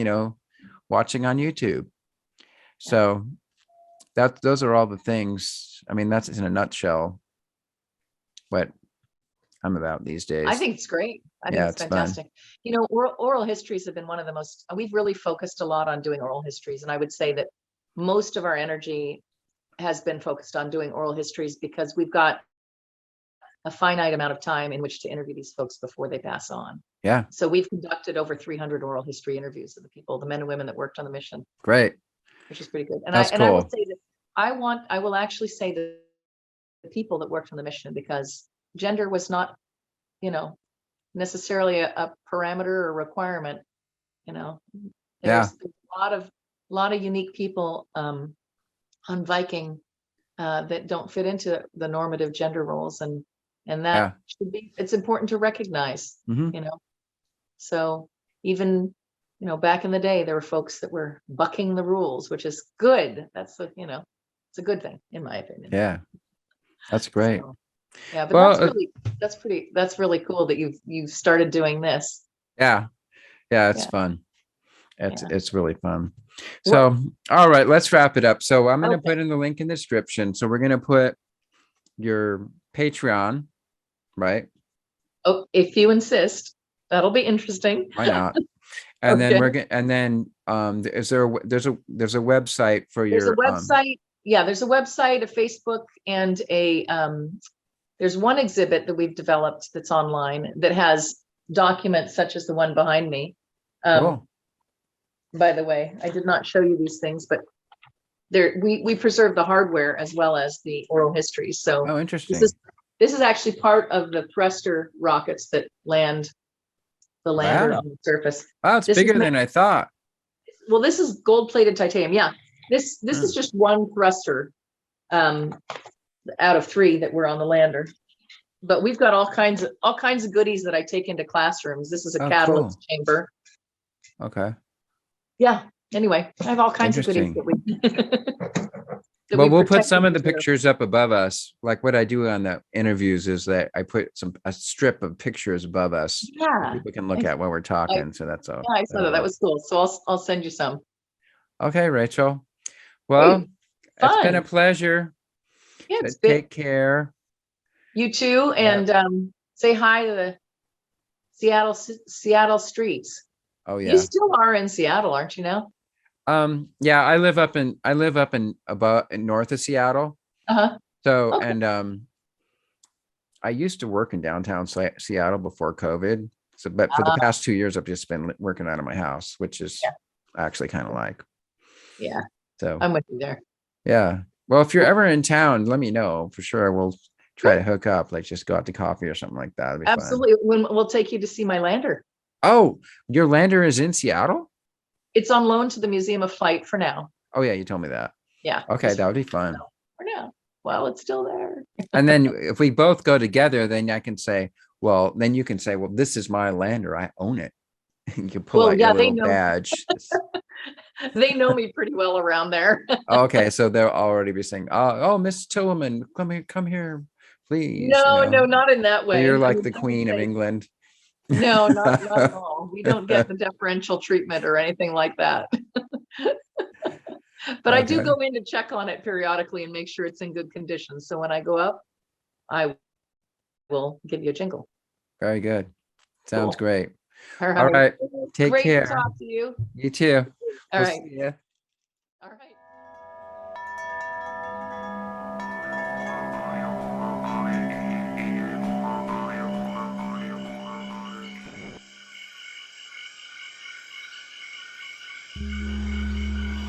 watching on YouTube. So those are all the things. I mean, that's in a nutshell what I'm about these days. I think it's great. I think it's fantastic. Fun. Oral histories have been one of the most, we've really focused a lot on doing oral histories. And I would say that most of our energy has been focused on doing oral histories because we've got a finite amount of time in which to interview these folks before they pass on. Yeah. So we've conducted over 300 oral history interviews of the people, the men and women that worked on the mission. Great. Which is pretty good. And That's cool. I will say that I will actually say that the people that worked on the mission, because gender was not, necessarily a parameter or requirement, there's a lot of unique people on Viking that don't fit into the normative gender roles, and that should be, it's important to recognize, so even, back in the day, there were folks that were bucking the rules, which is good. That's it's a good thing in my opinion. Yeah, that's great. So, yeah, but that's really cool that you've started doing this. Yeah, it's fun. It's really fun. So, all right, let's wrap it up. So I'm going to put in the link in the description. So we're going to put your Patreon, right? Oh, if you insist, that'll be interesting. Why not? And then there's a website for your. There's a website. There's a website, a Facebook, and there's one exhibit that we've developed that's online that has documents such as the one behind me. Cool. By the way, I did not show you these things, but we preserve the hardware as well as the oral history. So interesting. This is actually part of the thruster rockets that land the lander on the surface. Wow, it's bigger than I thought. Well, this is gold-plated titanium. Yeah, this is just one thruster out of 3 that were on the lander. But we've got all kinds of goodies that I take into classrooms. This is a catalyst chamber. Okay. Yeah. Anyway, I have all kinds of goodies that we. Well, we'll put some of the pictures up above us. Like what I do on the interviews is that I put a strip of pictures above us. Yeah. People can look at while we're talking. So that's all. Yeah, I saw that. That was cool. So I'll send you some. Okay, Rachel. Well, it's been a pleasure. Yeah, take care. You too, and say hi to the Seattle streets. Oh yeah. You still are in Seattle, aren't you now? Yeah, I live up in north of Seattle. So and I used to work in downtown Seattle before COVID. So but for the past 2 years I've just been working out of my house, which is actually kind of like. Yeah. So I'm with you there. Yeah. Well, if you're ever in town, let me know for sure. We'll try to hook up, like just go out to coffee or something like that. It'd be absolutely fun. We'll take you to see my lander. Oh, your lander is in Seattle? It's on loan to the Museum of Flight for now. Oh yeah, you told me that. Yeah. Okay, that would be fun. For now. Well, it's still there. And then if we both go together, then I can say, well, then you can say, well, this is my lander. I own it. You can pull out your little badge. They know me pretty well around there. Okay, so they'll already be saying, oh, Miss Tillman, come here, please. No, not in that way. So you're like the Queen of England. No, not at all. We don't get the deferential treatment or anything like that. But I do go in to check on it periodically and make sure it's in good condition. So when I go up, I will give you a jingle. Very good. Sounds great. All right. Take care. Great to talk to you. You too. All right. See ya. All right.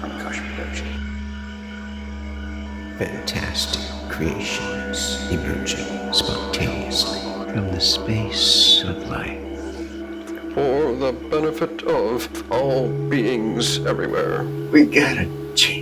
Pranakasha production. fantastic creations emerging spontaneously from the space of life. For the benefit of all beings everywhere. We gotta change